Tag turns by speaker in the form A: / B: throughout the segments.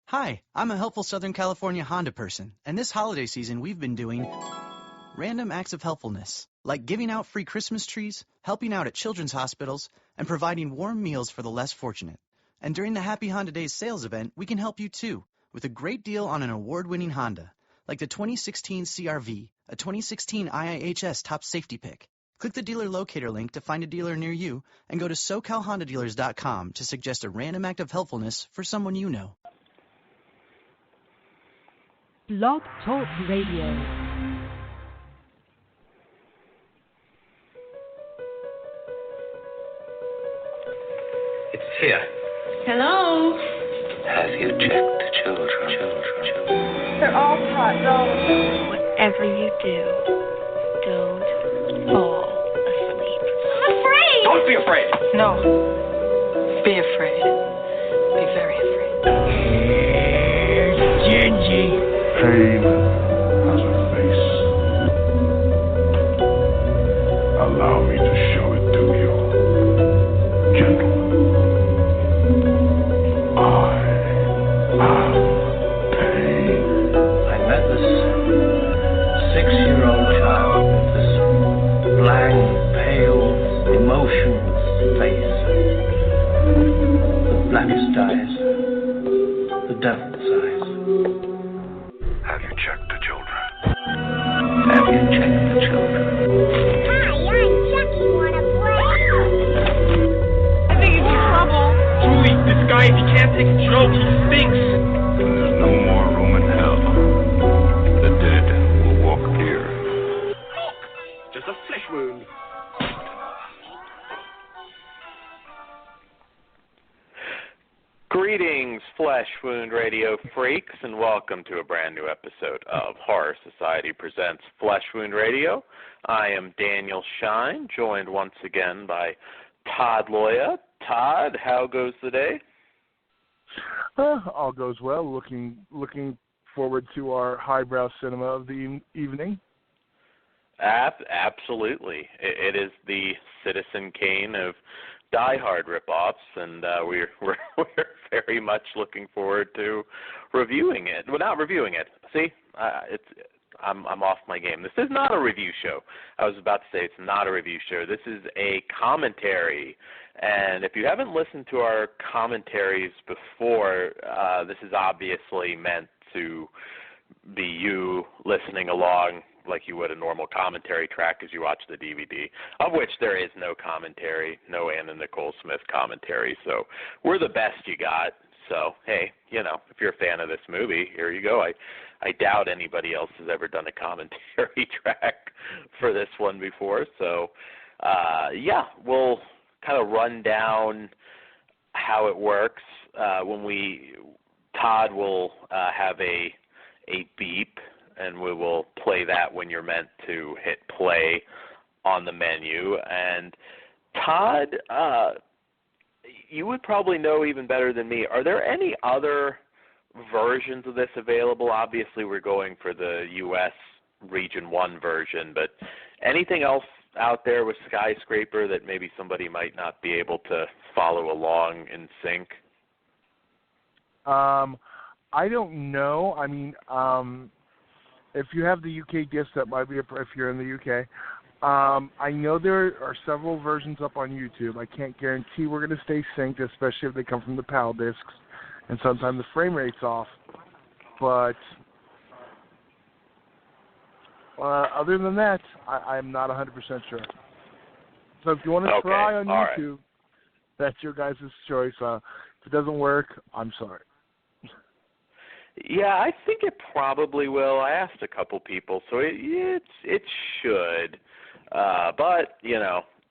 A: Hi, I'm a helpful Southern California Honda person, and this holiday season we've been doing random acts of helpfulness, like giving out free Christmas trees, helping out at children's hospitals, and providing warm meals for the less fortunate. And during the Happy Honda Days sales event, we can help you too, with a great deal on an award-winning Honda, like the 2016 CR-V, a 2016 IIHS top safety pick. Click the dealer locator link to find a dealer near you, and go to SoCalHondaDealers.com to suggest a random act of helpfulness for someone you know.
B: Blog Talk Radio.
C: It's here.
D: Hello?
C: Have you checked the children?
D: They're all hot dolls.
E: Whatever you do, don't fall asleep.
D: I'm afraid!
C: Don't be afraid!
E: No. Be afraid. Be very afraid.
F: Gingy. Pain has a face. Allow me to show it to you. Gentlemen, I am pain.
C: I met this 6-year-old child with this blank, pale, emotionless face. The blackest eyes. The devil's eyes.
F: Have you checked the children?
C: Have you checked the children?
D: Hi, I'm Chucky. Wanna play?
G: I think he's in trouble. Julie, this guy, if he can't take a joke, he stinks.
F: There's no more room in hell. The dead will walk here.
G: Look, just a flesh wound.
H: Greetings, Flesh Wound Radio freaks, and welcome to a brand new episode of Horror Society Presents Flesh Wound Radio. I am Daniel Shine, joined once again by Todd Loya. Todd, how goes the day?
I: All goes well. Looking forward to our highbrow cinema of the evening.
H: Absolutely. It is the Citizen Kane of Die Hard ripoffs, and we're very much looking forward to reviewing it. Well, not reviewing it. See, I'm off my game. This is not a review show. I was about to say it's not a review show. This is a commentary, and if you haven't listened to our commentaries before, this is obviously meant to be you listening along like you would a normal commentary track as you watch the DVD, of which there is no commentary, no Anna Nicole Smith commentary. So we're the best you got. So, hey, if you're a fan of this movie, here you go. I doubt anybody else has ever done a commentary track for this one before. So, we'll kind of run down how it works. Todd will have a beep, and we will play that when you're meant to hit play on the menu. And Todd, you would probably know even better than me. Are there any other versions of this available? Obviously, we're going for the U.S. Region 1 version, but anything else out there with Skyscraper that maybe somebody might not be able to follow along in sync?
I: I don't know. I mean, if you have the UK disc, that might be if you're in the UK. I know there are several versions up on YouTube. I can't guarantee we're going to stay synced, especially if they come from the PAL discs, and sometimes the frame rate's off. But other than that, I'm not 100% sure. So if you want to try on YouTube, right, that's your guys' choice. If it doesn't work, I'm sorry.
H: Yeah, I think it probably will. I asked a couple people, so it should. But,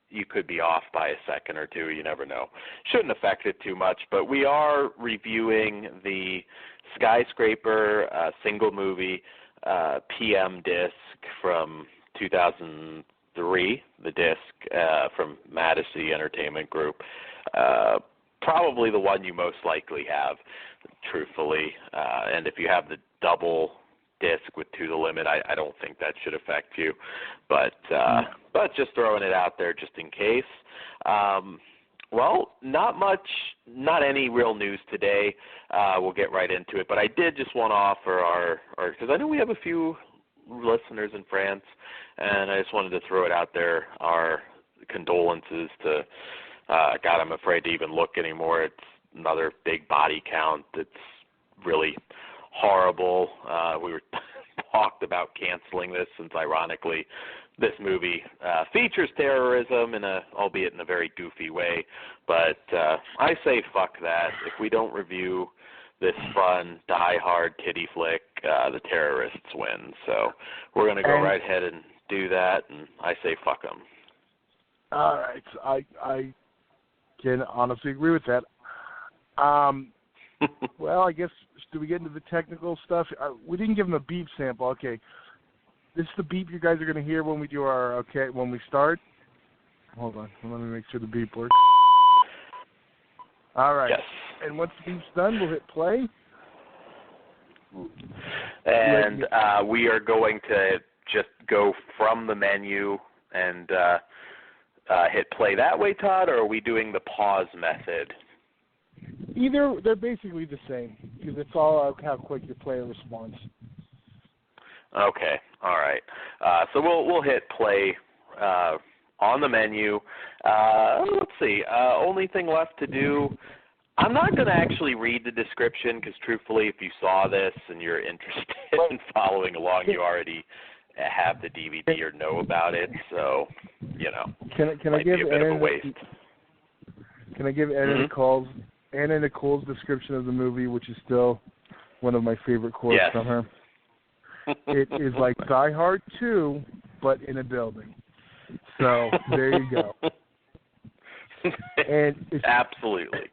H: you could be off by a second or two. You never know. Shouldn't affect it too much. But we are reviewing the Skyscraper single movie PM disc from 2003, the disc from Madison Entertainment Group. Probably the one you most likely have, truthfully. And if you have the double disc with To the Limit, I don't think that should affect you. But just throwing it out there just in case. Well, not much, not any real news today. We'll get right into it. But I did just want to offer our because I know we have a few listeners in France, and I just wanted to throw it out there, our condolences to, God, I'm afraid to even look anymore. It's another big body count. It's really horrible. We were talked about canceling this since, ironically, this movie features terrorism albeit in a very goofy way. But I say fuck that. If we don't review this fun, die-hard titty flick, the terrorists win. So we're going to go right ahead and do that, and I say fuck them.
I: All right. I can honestly agree with that. Well, I guess, do we get into the technical stuff? We didn't give them a beep sample. Okay. This is the beep you guys are going to hear when we do when we start. Hold on. Let me make sure the beep works. All right.
H: Yes.
I: And once the beep's done, we'll hit play.
H: And we are going to just go from the menu and hit play that way, Todd, or are we doing the pause method?
I: Either, they're basically the same, because it's all how quick your player responds.
H: Okay, all right. So we'll hit play on the menu. Let's see. Only thing left to do, I'm not going to actually read the description because, truthfully, if you saw this and you're interested in following along, you already have the DVD or know about it. So,
I: can I give
H: be a bit of a waste.
I: Can I give Anna Nicole's description of the movie, which is still one of my favorite quotes from her? It is like Die Hard 2, but in a building. So there you go. And
H: absolutely.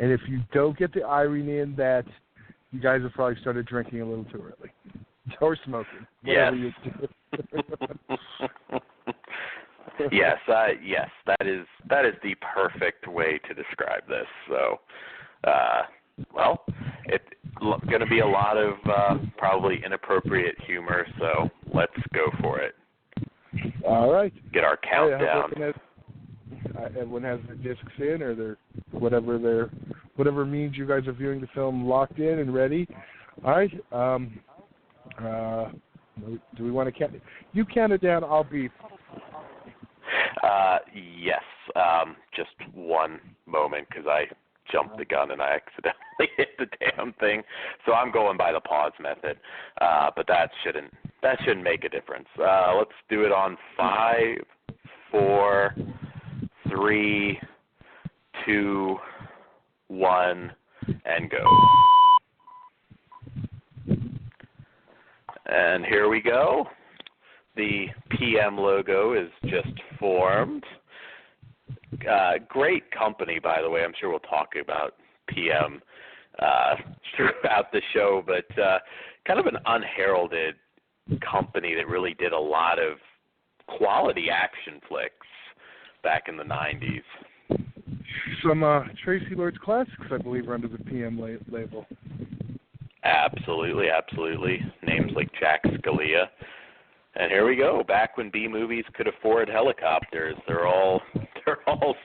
I: And if you don't get the irony in that, you guys have probably started drinking a little too early, or smoking.
H: Yes. Yes. Yes. That is the perfect way to describe this. So, well, it's going to be a lot of probably inappropriate humor. So let's go for it.
I: All right.
H: Get our countdown.
I: Everyone has their discs in, or their whatever means you guys are viewing the film locked in and ready. All right. Do we want to count? You count it down. I'll beep.
H: Yes. Just one moment, because I jumped the gun and I accidentally hit the damn thing. So I'm going by the pause method. But that shouldn't make a difference. Let's do it on 5, 4, 3, 2, 1, and go. And here we go. The PM logo is just formed. Great company, by the way. I'm sure we'll talk about PM throughout the show, but kind of an unheralded company that really did a lot of quality action flicks back in the 90s.
I: Some Tracy Lords classics, I believe, are under the PM label.
H: Absolutely, absolutely. Names like Jack Scalia. And here we go. Back when B movies could afford helicopters, they're all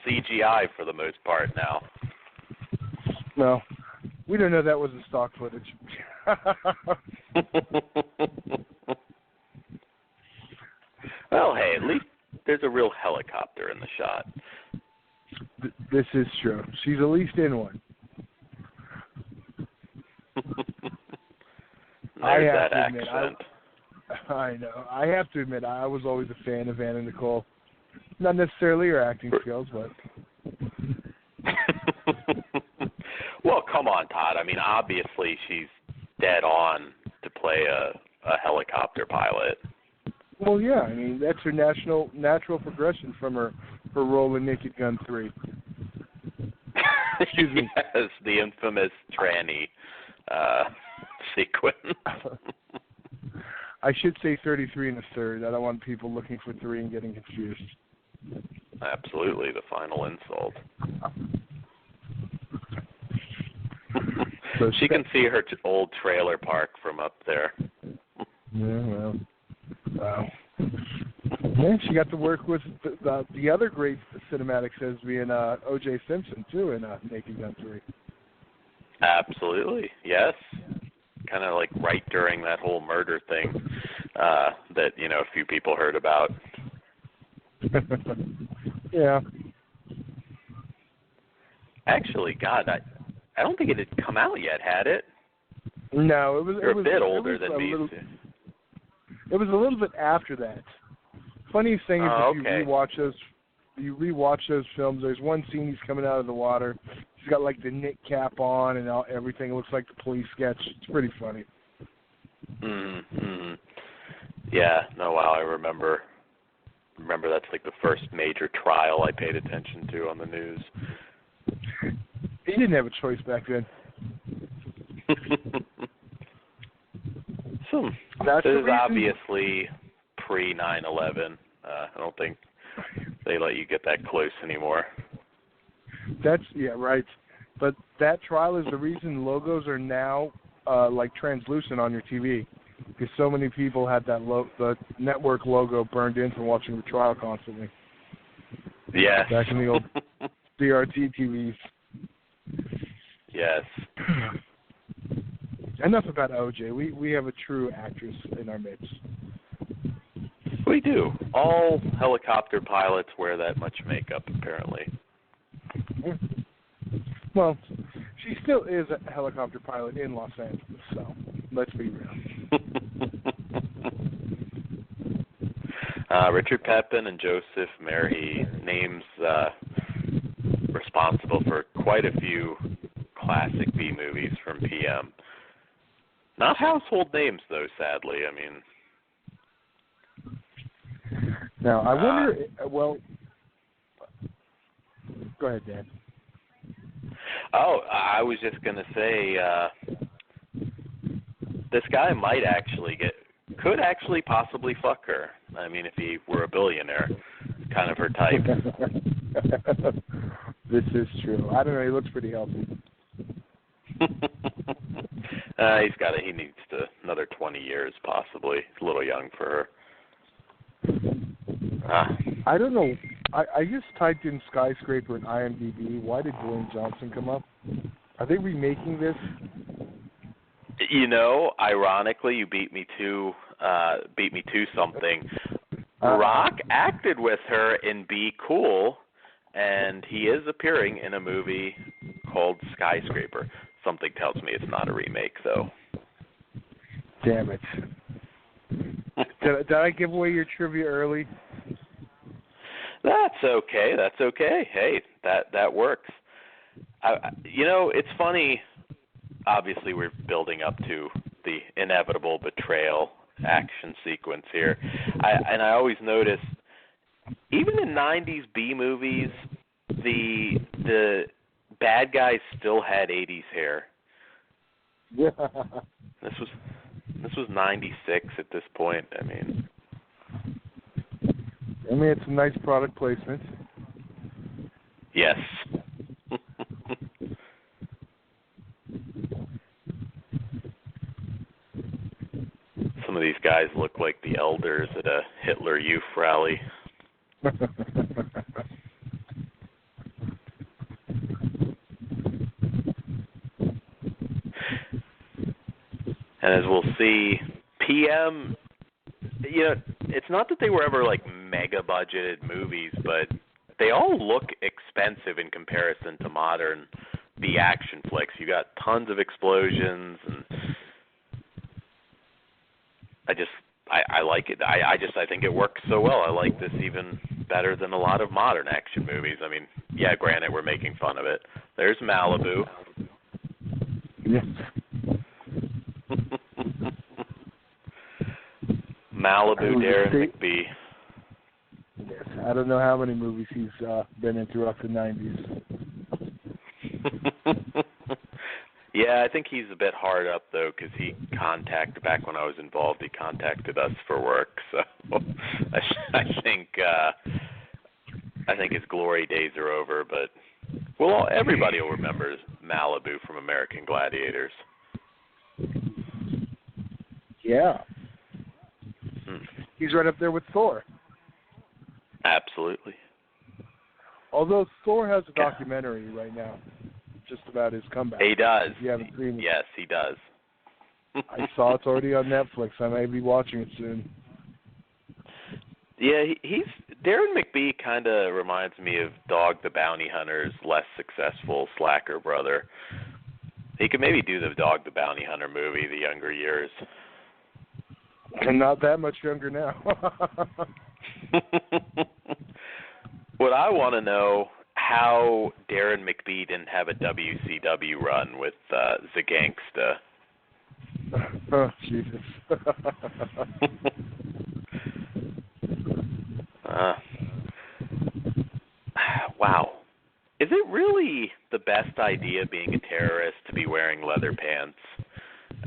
H: CGI for the most part now.
I: No, we don't know that wasn't stock footage.
H: Well, hey, at least there's a real helicopter in the shot.
I: This is true. She's at least in one.
H: There's that accent.
I: I know. I have to admit, I was always a fan of Anna Nicole. Not necessarily her acting skills, but...
H: Well, come on, Todd. I mean, obviously she's dead on to play a helicopter pilot.
I: Well, yeah. I mean, that's her natural progression from her role in Naked Gun 3. Excuse me.
H: Yes, the infamous tranny sequence.
I: I should say 33 1/3. I don't want people looking for 3 and getting confused.
H: Absolutely, the final insult. So she can see her old trailer park from up there.
I: Yeah, well, wow. Yeah, she got to work with the other great cinematics as being O.J. Simpson too in Naked Gun 3.
H: Absolutely, yes. Kind of like right during that whole murder thing that a few people heard about.
I: Yeah.
H: Actually, God, I don't think it had come out yet, had it?
I: No, it was.
H: You're
I: it was
H: a bit older than me.
I: It was a little bit after that. Funniest thing is if you rewatch those films, there's one scene he's coming out of the water. He's got like the knit cap on and everything. It looks like the police sketch. It's pretty funny.
H: Mm-hmm. Yeah. No. Wow. I remember that's like the first major trial I paid attention to on the news.
I: He didn't have a choice back then.
H: This is obviously pre 9/11. I don't think they let you get that close anymore.
I: Right. But that trial is the reason logos are now like translucent on your TV, because so many people had the network logo burned in from watching the trial constantly.
H: Yes.
I: Back in the old CRT TVs.
H: Yes.
I: Enough about OJ. We have a true actress in our midst.
H: We do. All helicopter pilots wear that much makeup, apparently.
I: Well, she still is a helicopter pilot in Los Angeles, so let's be real.
H: Richard Pepin and Joseph Mary, names responsible for quite a few classic B movies from PM. Not household names, though, sadly. I mean...
I: Now, I wonder... go ahead, Dan.
H: Oh, I was just going to say, this guy might actually could actually possibly fuck her. I mean, if he were a billionaire, kind of her type.
I: This is true. I don't know, he looks pretty healthy.
H: He needs another 20 years, possibly. He's a little young for her.
I: I don't know. I just typed in Skyscraper in IMDb. Why did Dwayne Johnson come up? Are they remaking this?
H: Ironically, you beat me to something. Rock acted with her in Be Cool, and he is appearing in a movie called Skyscraper. Something tells me it's not a remake, though.
I: Damn it. Did I give away your trivia early?
H: That's okay. Hey, that works. It's funny. Obviously, we're building up to the inevitable betrayal action sequence here. I always notice, even in 90s B movies, the bad guys still had 80s hair.
I: Yeah.
H: This was 96 at this point. I mean,
I: it's a nice product placement.
H: Yes. Some of these guys look like the elders at a Hitler Youth rally. And as we'll see, PM, it's not that they were ever like mega budgeted movies, but they all look expensive in comparison to modern B action flicks. You got tons of explosions, and I like it. I think it works so well. I like this even better than a lot of modern action movies. I mean, yeah, granted, we're making fun of it. There's Malibu.
I: Yes.
H: Malibu, Darren McBee.
I: Yes, I don't know how many movies he's been in throughout the 90s.
H: Yeah, I think he's a bit hard up, though, because back when I was involved, he contacted us for work. So I think his glory days are over, but everybody will remember Malibu from American Gladiators.
I: Yeah. He's right up there with Thor.
H: Absolutely.
I: Although Thor has a documentary right now, just about his comeback.
H: He does.
I: You haven't seen it?
H: Yes, he does.
I: I saw it's already on Netflix. I may be watching it soon.
H: Yeah, he's Darren McBee kind of reminds me of Dog the Bounty Hunter's less successful slacker brother. He could maybe do the Dog the Bounty Hunter movie, the younger years.
I: And not that much younger now.
H: What I want to know, how Darren McBee didn't have a WCW run with the Gangsta.
I: Oh, Jesus.
H: Wow. Is it really the best idea being a terrorist to be wearing leather pants?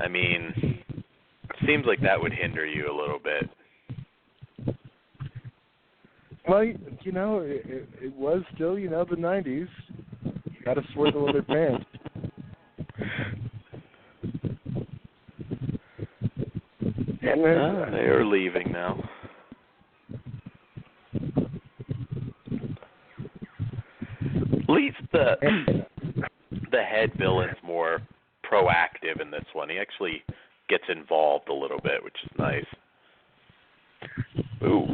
H: I mean, it seems like that would hinder you a little bit.
I: Well, you know, it was still, you know, the 90s. Got to sport the leather pants. And then,
H: they are leaving now. At least the head villain's more proactive in this one. He actually gets involved a little bit, which is nice. Ooh.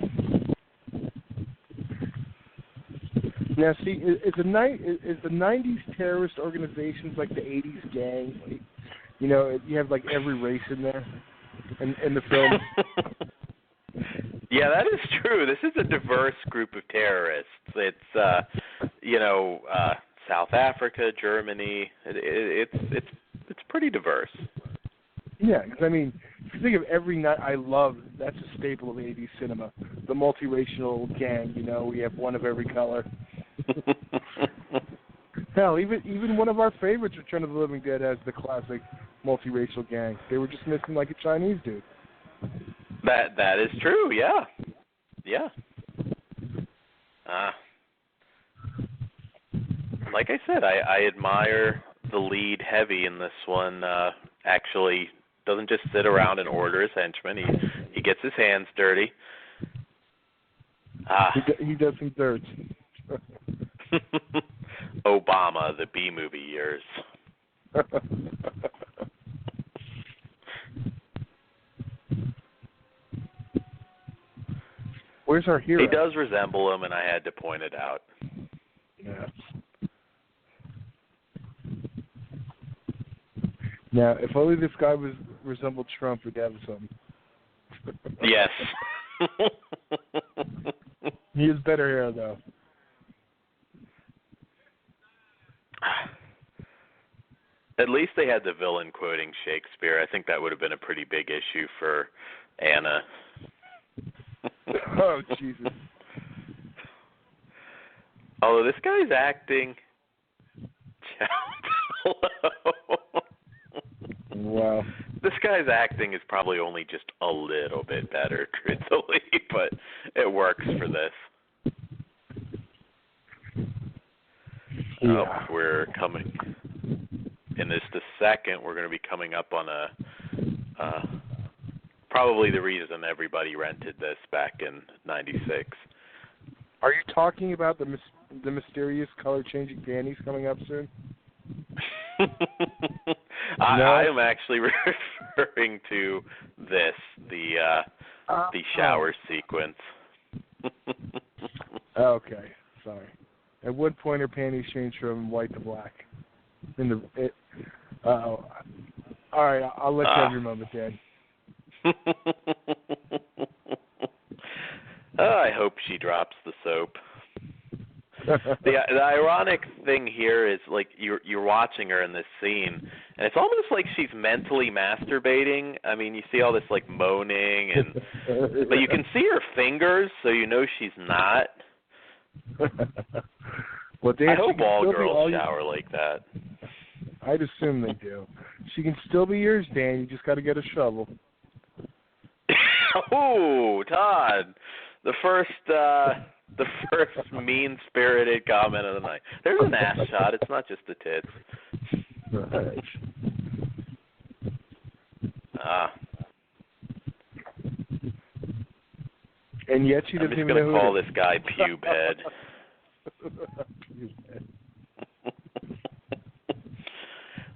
I: Now, see, is the 90s terrorist organizations like the 80s gangs? Like, you know, you have like every race in there in the film.
H: Yeah, that is true. This is a diverse group of terrorists. It's South Africa, Germany. It's pretty diverse.
I: Yeah, because I mean, if you think of every night, that's a staple of 80s cinema. The multiracial gang. You know, we have one of every color. Hell, even one of our favorites, Return of the Living Dead, has the classic multiracial gang. They were just missing like a Chinese dude.
H: That is true. Yeah. Like I said, I admire the lead heavy in this one. Actually, doesn't just sit around and order his henchmen. He gets his hands dirty.
I: He does some dirt.
H: Obama, the B-movie years.
I: Where's our hero?
H: He does resemble him, and I had to point it out.
I: Yeah. Now, if only this guy resembled Trump, we'd have something.
H: Yes.
I: He has better hair, though.
H: At least they had the villain quoting Shakespeare. I think that would have been a pretty big issue for Anna.
I: Oh, Jesus.
H: Although this guy's acting...
I: Wow.
H: This guy's acting is probably only just a little bit better, truthfully, but it works for this.
I: Yeah.
H: We're coming... In just a second, we're going to be coming up on probably the reason everybody rented this back in '96.
I: Are you talking about the mysterious color-changing panties coming up soon?
H: I am actually referring to this, the shower sequence.
I: Okay, sorry. At what point her panties changed from white to black? All right, I'll let you have your moment, Dan.
H: I hope she drops the soap. The ironic thing here is, like, you're watching her in this scene, and it's almost like she's mentally masturbating. I mean, you see all this, like, moaning, but you can see her fingers, so you know she's not.
I: Well, Dan,
H: I hope all girls shower like that.
I: I'd assume they do. She can still be yours, Dan. You just got to get a shovel.
H: Oh, Todd, the first mean-spirited comment of the night. There's an ass shot. It's not just the tits.
I: Right.
H: And yet she doesn't even know. I'm just going to call this guy Pube Head.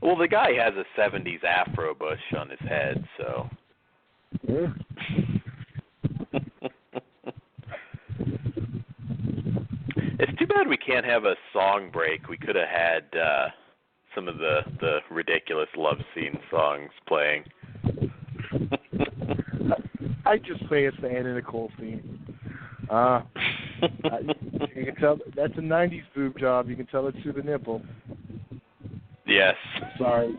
H: Well, the guy has a 70s afro bush on his head, so.
I: Yeah.
H: It's too bad we can't have a song break. We could have had some of the ridiculous love scene songs playing.
I: I just say it's the Anna Nicole theme. You can tell that's a 90s boob job. You can tell it's through the nipple.
H: Yes.
I: Sorry.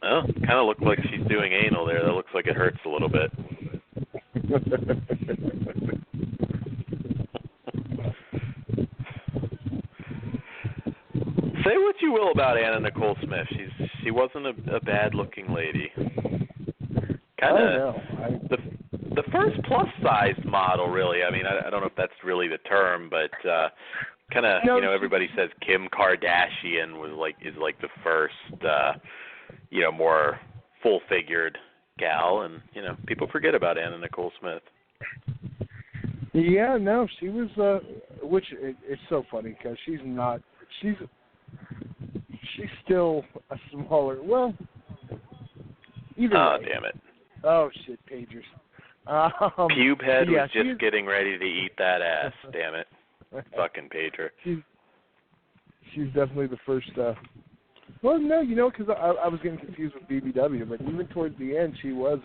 H: Oh, kind of looked like she's doing anal there. That looks like it hurts a little bit. Say what you will about Anna Nicole Smith. She wasn't a bad-looking lady. Kind of the first plus-sized model, really. I mean, I don't know if that's really the term, but kind of everybody says Kim Kardashian is like the first more full-figured gal, and people forget about Anna Nicole Smith.
I: Yeah, no, she was. Which it's so funny because she's still a smaller. Well, either way.
H: Damn it!
I: Oh shit, pagers.
H: Pube head was just getting ready to eat that ass. Damn it! Fucking pager.
I: She's definitely the first. Well, no, because I was getting confused with BBW, but even towards the end, she was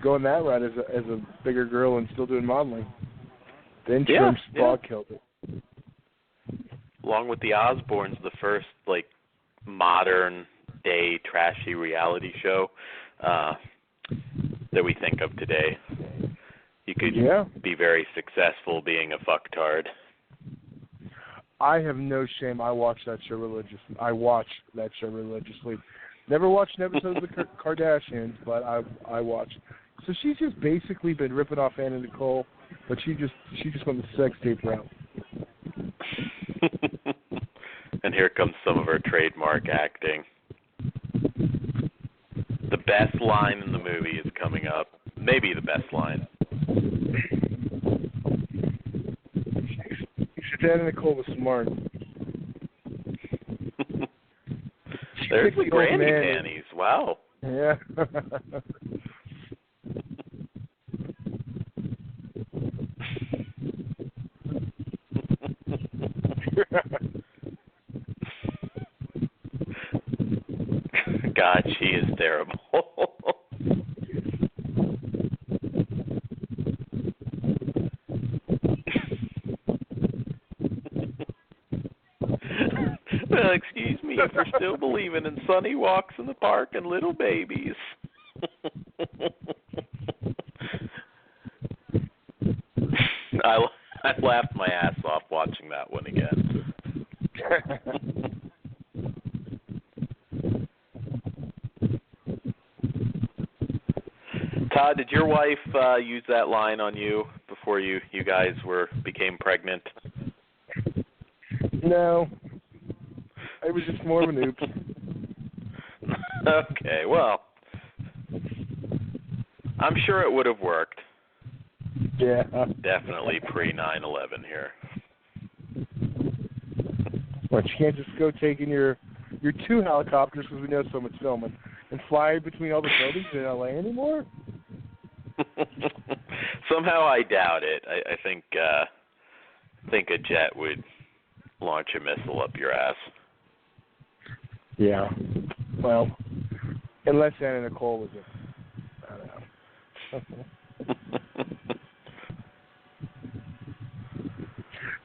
I: going that route as a bigger girl and still doing modeling. Then Trim Spa killed it.
H: Along with the Osbournes, the first modern day trashy reality show that we think of today. You could be very successful being a fucktard.
I: I have no shame. I watch that show religiously. Never watched an episode of the Kardashians, but I watch. So she's just basically been ripping off Anna Nicole, but she just went the sex tape route.
H: And here comes some of her trademark acting. The best line in the movie is coming up. Maybe the best line.
I: Anna Nicole was smart.
H: There's the granny panties. Wow.
I: Yeah.
H: God, she is terrible. Well, excuse me for still believing in sunny walks in the park and little babies. I laughed my ass off watching that one again. Todd, did your wife use that line on you before you guys became pregnant?
I: No. It was just more of an oops.
H: Okay, well, I'm sure it would have worked.
I: Yeah.
H: Definitely pre-9/11 here.
I: But you can't just go taking your two helicopters, because we know so much filming, and fly between all the buildings in L.A. anymore?
H: Somehow I doubt it. I think a jet would launch a missile up your ass.
I: Yeah. Well, unless Anna Nicole was it. I don't know.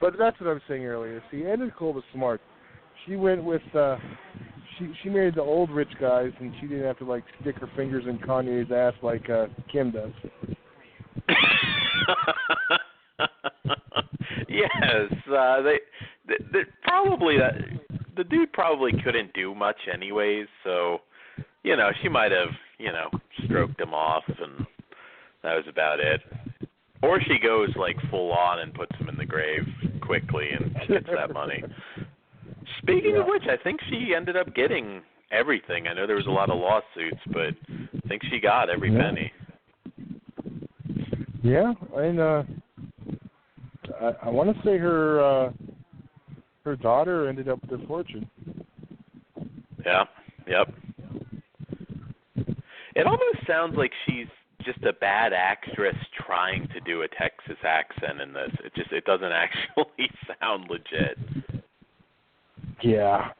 I: But that's what I was saying earlier. See, Anna Nicole was smart. She went with she married the old rich guys, and she didn't have to stick her fingers in Kanye's ass like Kim does.
H: Yes, they probably the dude probably couldn't do much anyways, so she might have stroked him off, and that was about it. Or she goes full on and puts him in the grave quickly and gets that money. Speaking of which, I think she ended up getting everything. I know there was a lot of lawsuits, but I think she got every penny.
I: Yeah, and I want to say her daughter ended up with a fortune.
H: Yeah. Yep. It almost sounds like she's just a bad actress trying to do a Texas accent in this. It doesn't actually sound legit.
I: Yeah.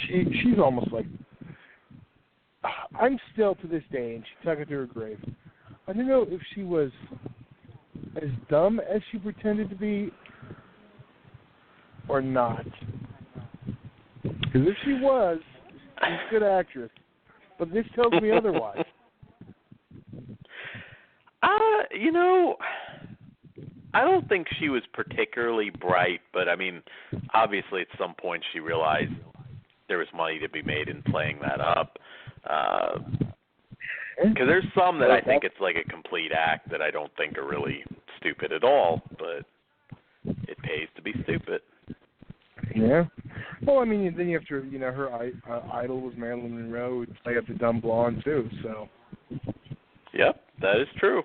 I: She's almost like, I'm still to this day, and she took it to her grave. I don't know if she was as dumb as she pretended to be or not. Because if she was, she's a good actress. But this tells me otherwise.
H: I don't think she was particularly bright, but I mean, obviously at some point she realized there was money to be made in playing that up. Because there's some that I think it's like a complete act that I don't think are really stupid at all, but it pays to be stupid.
I: Yeah. Well, I mean, then you have to, her idol was Marilyn Monroe, who played up the dumb blonde too. So.
H: Yep, that is true.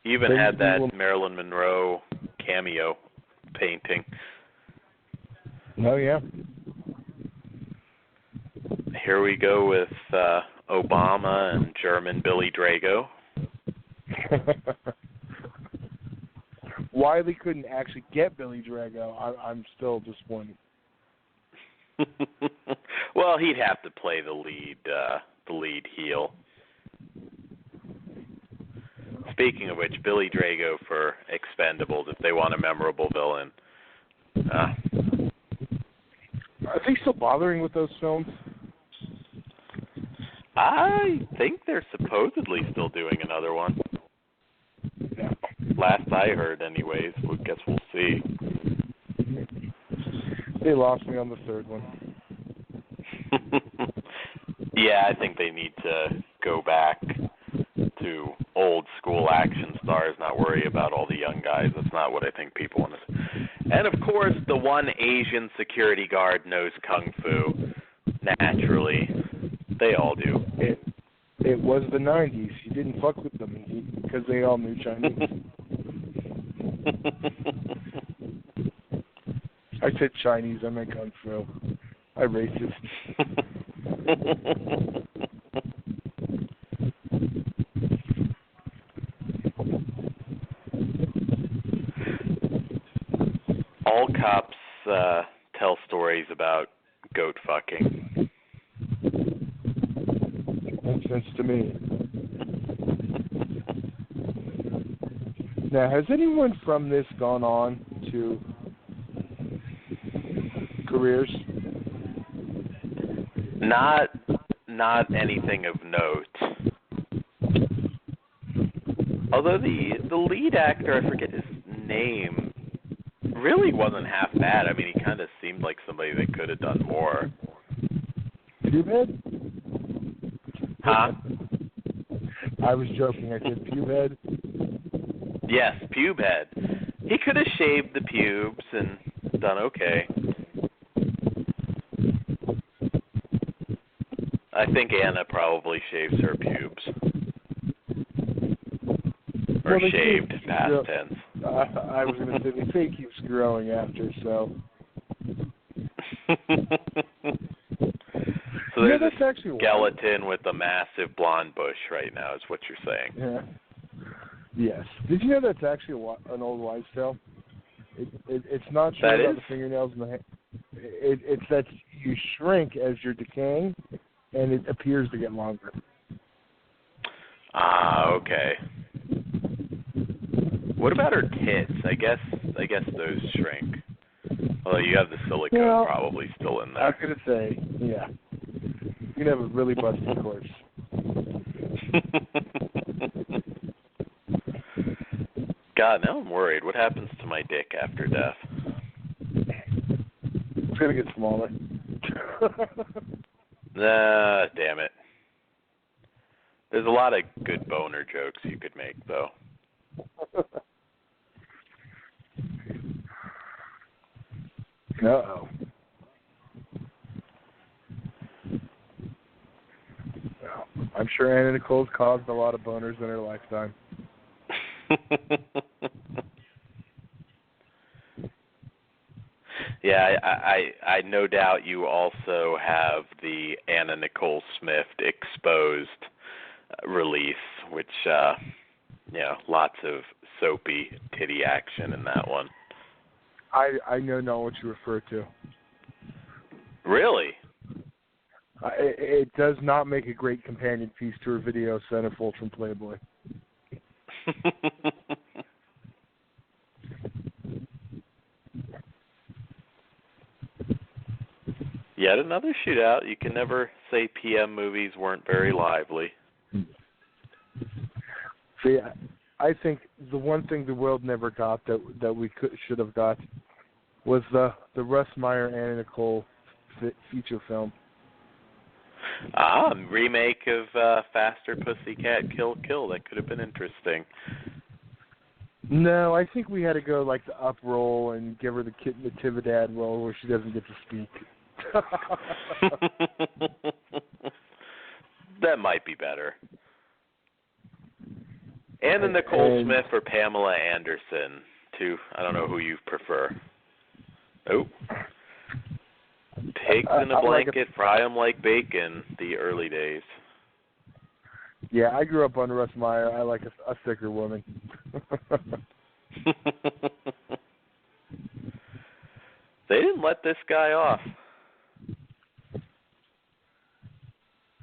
H: You even had that Marilyn Monroe cameo painting.
I: Oh yeah.
H: Here we go with Obama and German Billy Drago.
I: Why they couldn't actually get Billy Drago, I'm still disappointed.
H: Well, he'd have to play the lead heel. Speaking of which, Billy Drago for Expendables, if they want a memorable villain.
I: Are they still bothering with those films?
H: I think they're supposedly still doing another one.
I: Yeah.
H: Last I heard, anyways. I guess we'll see.
I: They lost me on the third one.
H: Yeah, I think they need to go back to old school action stars, not worry about all the young guys. That's not what I think people want to see. And of course, the one Asian security guard knows Kung Fu. Naturally. They all do.
I: It was the 90s. You didn't fuck with them because they all knew Chinese. I said Chinese, I meant Kung Fu. I'm racist.
H: All cops tell stories about goat fucking.
I: Makes sense to me. Now, has anyone from this gone on to careers?
H: Not anything of note. Although the lead actor, I forget his name, really wasn't half bad. I mean, he kind of seemed like somebody that could have done more.
I: Pubehead?
H: Huh?
I: I was joking. I said Pubehead.
H: Yes, Pubehead. He could have shaved the pubes and done okay. I think Anna probably shaves her pubes. Or shaved, past tense.
I: I was going to say, they say it keeps growing after, so.
H: So there's a skeleton with a massive blonde bush right now, is what you're saying.
I: Yeah. Yes. Did you know that's actually an old wives' tale? It's not sure about the fingernails and the hair. It's that you shrink as you're decaying, and it appears to get longer.
H: Ah, okay. What about her tits? I guess those shrink. Although you have the silicone probably still in there.
I: I was going to say, yeah. You can have a really busted corpse.
H: God, now I'm worried. What happens to my dick after death?
I: It's going to get smaller.
H: Nah, damn it. There's a lot of good boner jokes you could make, though.
I: Uh-oh. I'm sure Anna Nicole's caused a lot of boners in her lifetime.
H: Yeah, I no doubt you also have the Anna Nicole Smith Exposed release, which, lots of soapy titty action in that one.
I: I know not what you refer to.
H: Really?
I: It does not make a great companion piece to her video centerfold from Playboy.
H: Yet another shootout. You can never say PM movies weren't very lively.
I: See, I think the one thing the world never got that we should have got was the Russ Meyer Anna Nicole feature film.
H: Remake of Faster Pussycat Kill Kill. That could have been interesting.
I: No, I think we had to go like the up role and give her the Kit Natividad role where she doesn't get to speak.
H: That might be better. Anna Nicole Smith or Pamela Anderson? I don't know who you prefer. Oh. Pigs in a blanket, fry them like bacon, the early days.
I: Yeah, I grew up on Russ Meyer. I like a thicker woman.
H: They didn't let this guy off.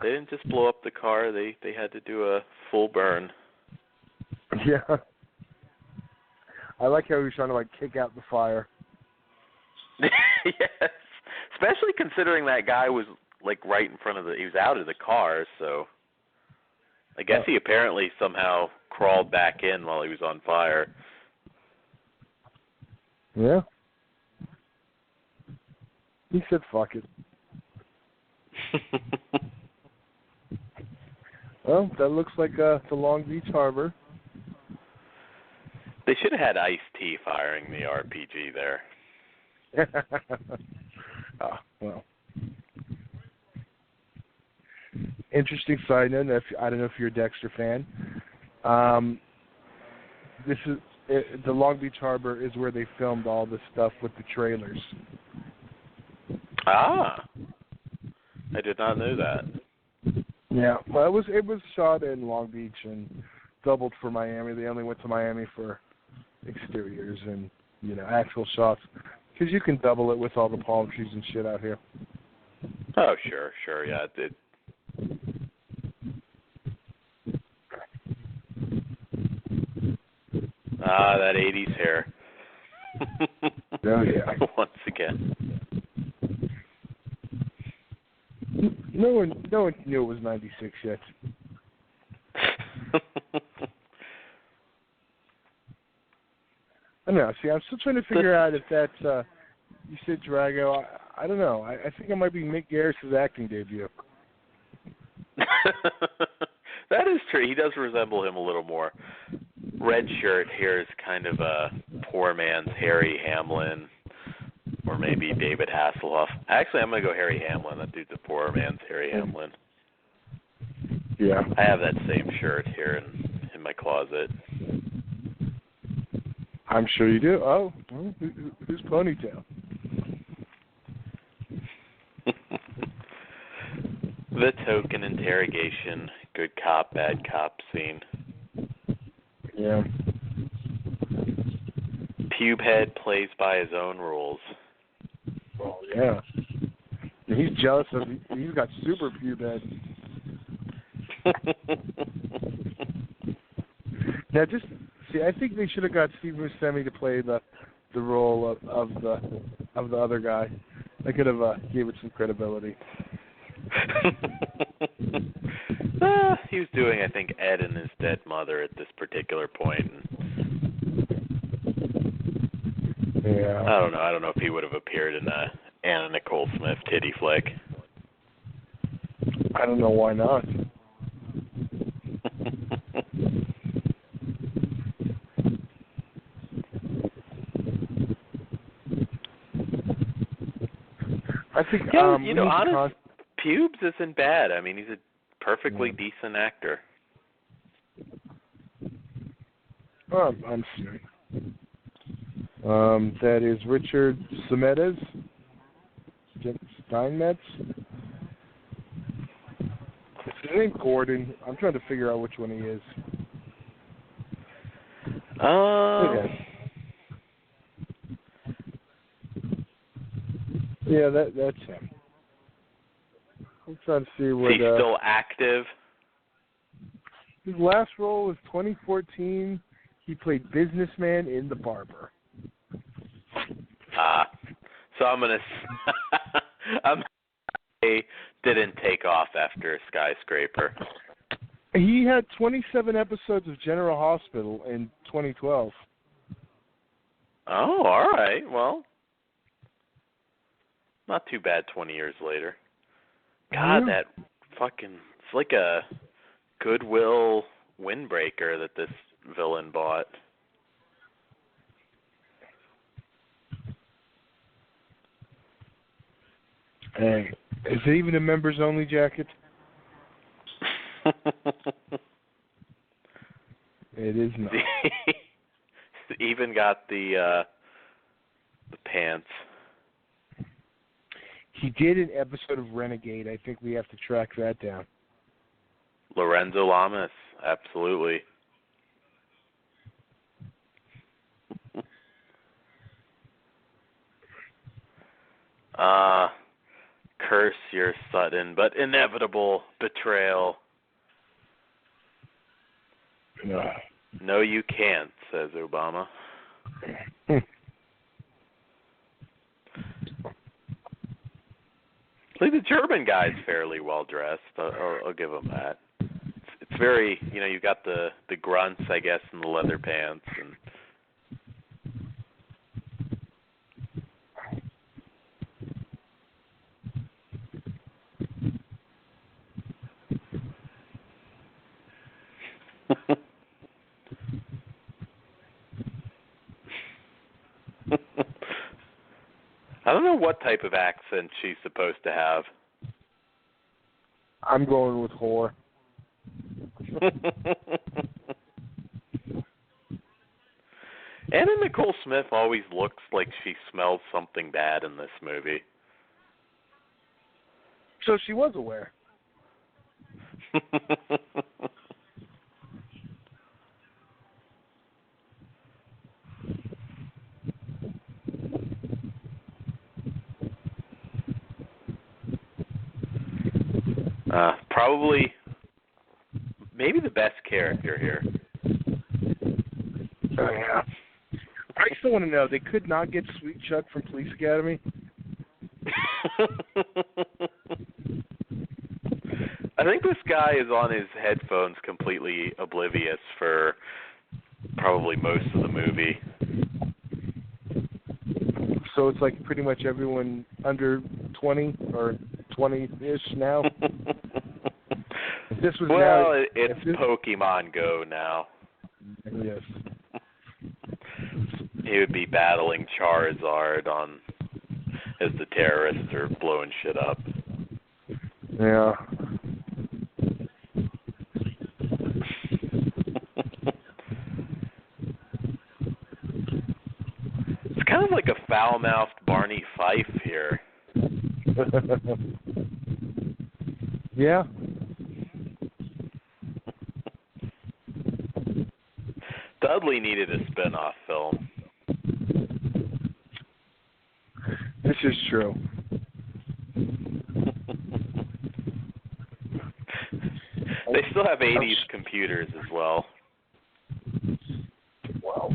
H: They didn't just blow up the car. They had to do a full burn.
I: Yeah. I like how he was trying to kick out the fire.
H: Yes. Especially considering that guy was right in front of he was out of the car, so I guess he apparently somehow crawled back in while he was on fire.
I: Yeah. He said fuck it. Well, that looks like the Long Beach Harbor.
H: They should have had Ice-T firing the RPG there.
I: Well. Interesting side note, I don't know if you're a Dexter fan. This is the Long Beach Harbor is where they filmed all this stuff with the trailers.
H: I did not know that.
I: Yeah, well, it was shot in Long Beach and doubled for Miami. They only went to Miami for exteriors and actual shots because you can double it with all the palm trees and shit out here.
H: Oh, sure, yeah. That 80s hair.
I: Oh, yeah.
H: Once again.
I: No one knew it was 96 yet. I don't know. See, I'm still trying to figure out if that's, you said Drago. I don't know. I think it might be Mick Garris's acting debut.
H: That is true. He does resemble him a little more. Red shirt here is kind of a poor man's Harry Hamlin, or maybe David Hasselhoff. Actually, I'm going to go Harry Hamlin. That dude's a poor man's Harry Hamlin.
I: Yeah.
H: I have that same shirt here in my closet.
I: I'm sure you do. Oh, well, who's Ponytail?
H: The token interrogation, good cop, bad cop scene.
I: Yeah.
H: Pubehead plays by his own rules.
I: Oh, yeah. He's jealous of, he's got super pubehead. Now, just, see, I think they should have got Steve Buscemi to play the role of the other guy. I could have gave it some credibility.
H: He was doing, I think, Ed and his dead mother at this particular point.
I: Yeah.
H: I don't know if he would have appeared in a Anna Nicole Smith titty flick.
I: I don't know why not. I think
H: honestly, Pubes isn't bad. I mean, he's a perfectly decent actor.
I: Oh, I'm serious. That is Richard Steinmetz. Steinmetz? Is his name Gordon? I'm trying to figure out which one he is. Yeah, that's him. I'm trying to see what.
H: Is he still active?
I: His last role was 2014. He played businessman in The Barber.
H: So I'm gonna say didn't take off after Skyscraper.
I: He had 27 episodes of General Hospital in 2012.
H: Oh, all right. Well, not too bad 20 years later. God, that fucking... It's like a Goodwill windbreaker that this villain bought.
I: Hey, is it even a members-only jacket? It is not.
H: Even got the pants.
I: He did an episode of Renegade. I think we have to track that down.
H: Lorenzo Lamas, absolutely. Curse your sudden but inevitable betrayal. No, you can't, says Obama. The German guy's fairly well dressed. I'll give him that. It's very, you've got the grunts, I guess, and the leather pants, and I don't know what type of accent she's supposed to have.
I: I'm going with whore.
H: Anna Nicole Smith always looks like she smells something bad in this movie.
I: So she was aware.
H: Probably, maybe the best character here.
I: Oh, yeah. I still want to know, they could not get Sweet Chuck from Police Academy?
H: I think this guy is on his headphones completely oblivious for probably most of the movie.
I: So it's like pretty much everyone under 20 or 20-ish now? This was
H: it's Pokemon Go now.
I: Yes.
H: He would be battling Charizard as the terrorists are blowing shit up.
I: Yeah.
H: It's kind of like a foul-mouthed Barney Fife here.
I: Yeah.
H: Dudley needed a spin-off film.
I: This is true.
H: They still have 80s computers as well.
I: Wow.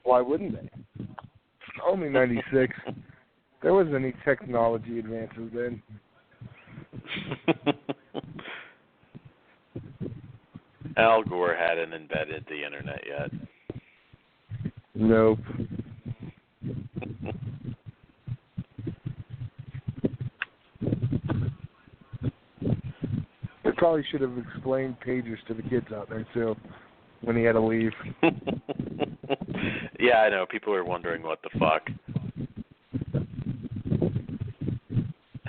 I: Why wouldn't they? Only 96. There wasn't any technology advances then.
H: Al Gore hadn't invented the internet yet.
I: Nope. They probably should have explained pagers to the kids out there, too, when he had to leave.
H: Yeah, I know. People are wondering what the fuck.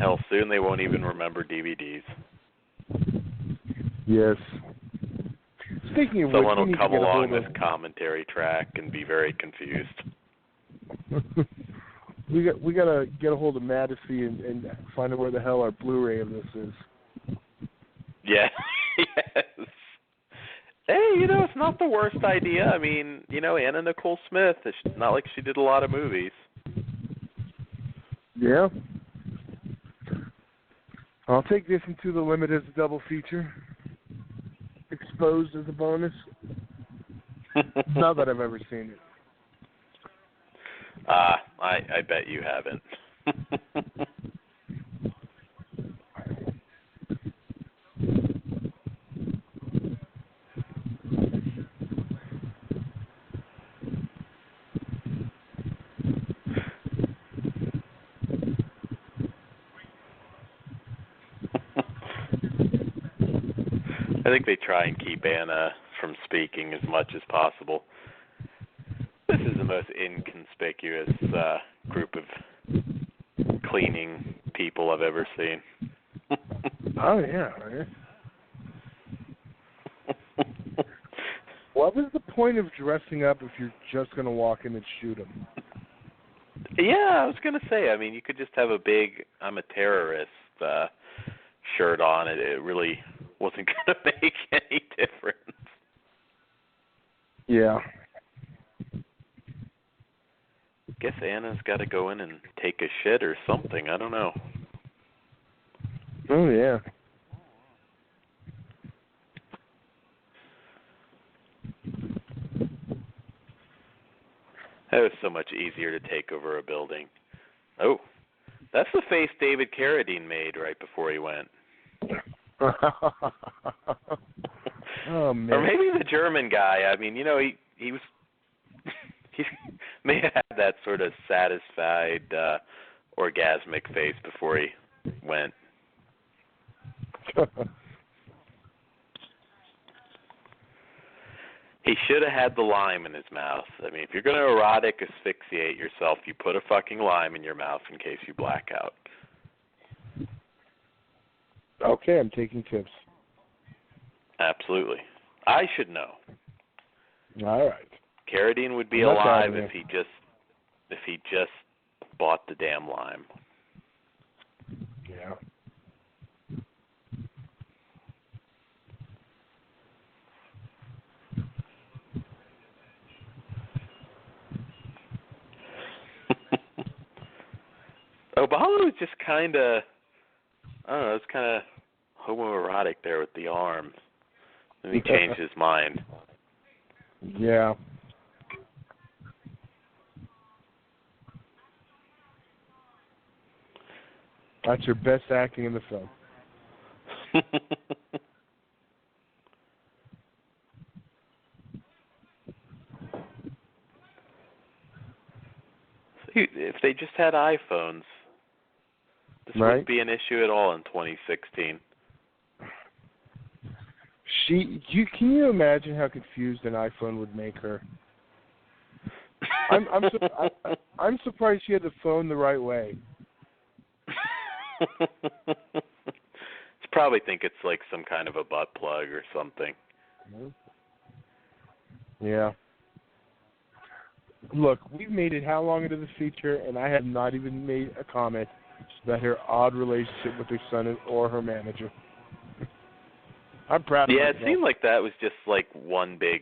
H: Hell, soon they won't even remember DVDs.
I: Yes. Speaking of
H: Someone
I: which,
H: will come along this commentary track and be very confused.
I: we gotta get a hold of Madison and find out where the hell our Blu-ray of this is.
H: Yeah. Yes. Hey, it's not the worst idea. I mean, Anna Nicole Smith, it's not like she did a lot of movies.
I: Yeah. I'll take this into the limit as a double feature. Exposed as a bonus. Not that I've ever seen it.
H: I bet you haven't. I think they try and keep Anna from speaking as much as possible. This is the most inconspicuous group of cleaning people I've ever seen.
I: Oh, yeah. What was the point of dressing up if you're just going to walk in and shoot them?
H: Yeah, I was going to say, I mean, you could just have a big I'm a terrorist shirt on. It really wasn't going to make any difference.
I: Yeah.
H: Guess Anna's got to go in and take a shit or something. I don't know.
I: Oh, yeah.
H: That was so much easier to take over a building. Oh, that's the face David Carradine made right before he went.
I: Oh, man.
H: Or maybe the German guy. I mean, he was he may have had that sort of satisfied, orgasmic face before he went. He should have had the lime in his mouth. I mean, if you're going to erotic asphyxiate yourself, you put a fucking lime in your mouth in case you black out.
I: Okay, I'm taking tips.
H: Absolutely. I should know.
I: All right.
H: Carradine would be alive if he just bought the damn lime.
I: Yeah.
H: Obama was just kind of, I don't know, it's kind of homoerotic there with the arms. And he changed his mind.
I: Yeah. That's your best acting in the film.
H: If they just had iPhones, this wouldn't be an issue at all in 2016.
I: Can you imagine how confused an iPhone would make her? I'm surprised she had the phone the right way.
H: She probably think it's like some kind of a butt plug or something.
I: Yeah. Look, we've made it how long into the feature, and I have not even made a comment about her odd relationship with her son or her manager. I'm proud of myself.
H: Yeah, it seemed like that was just like one big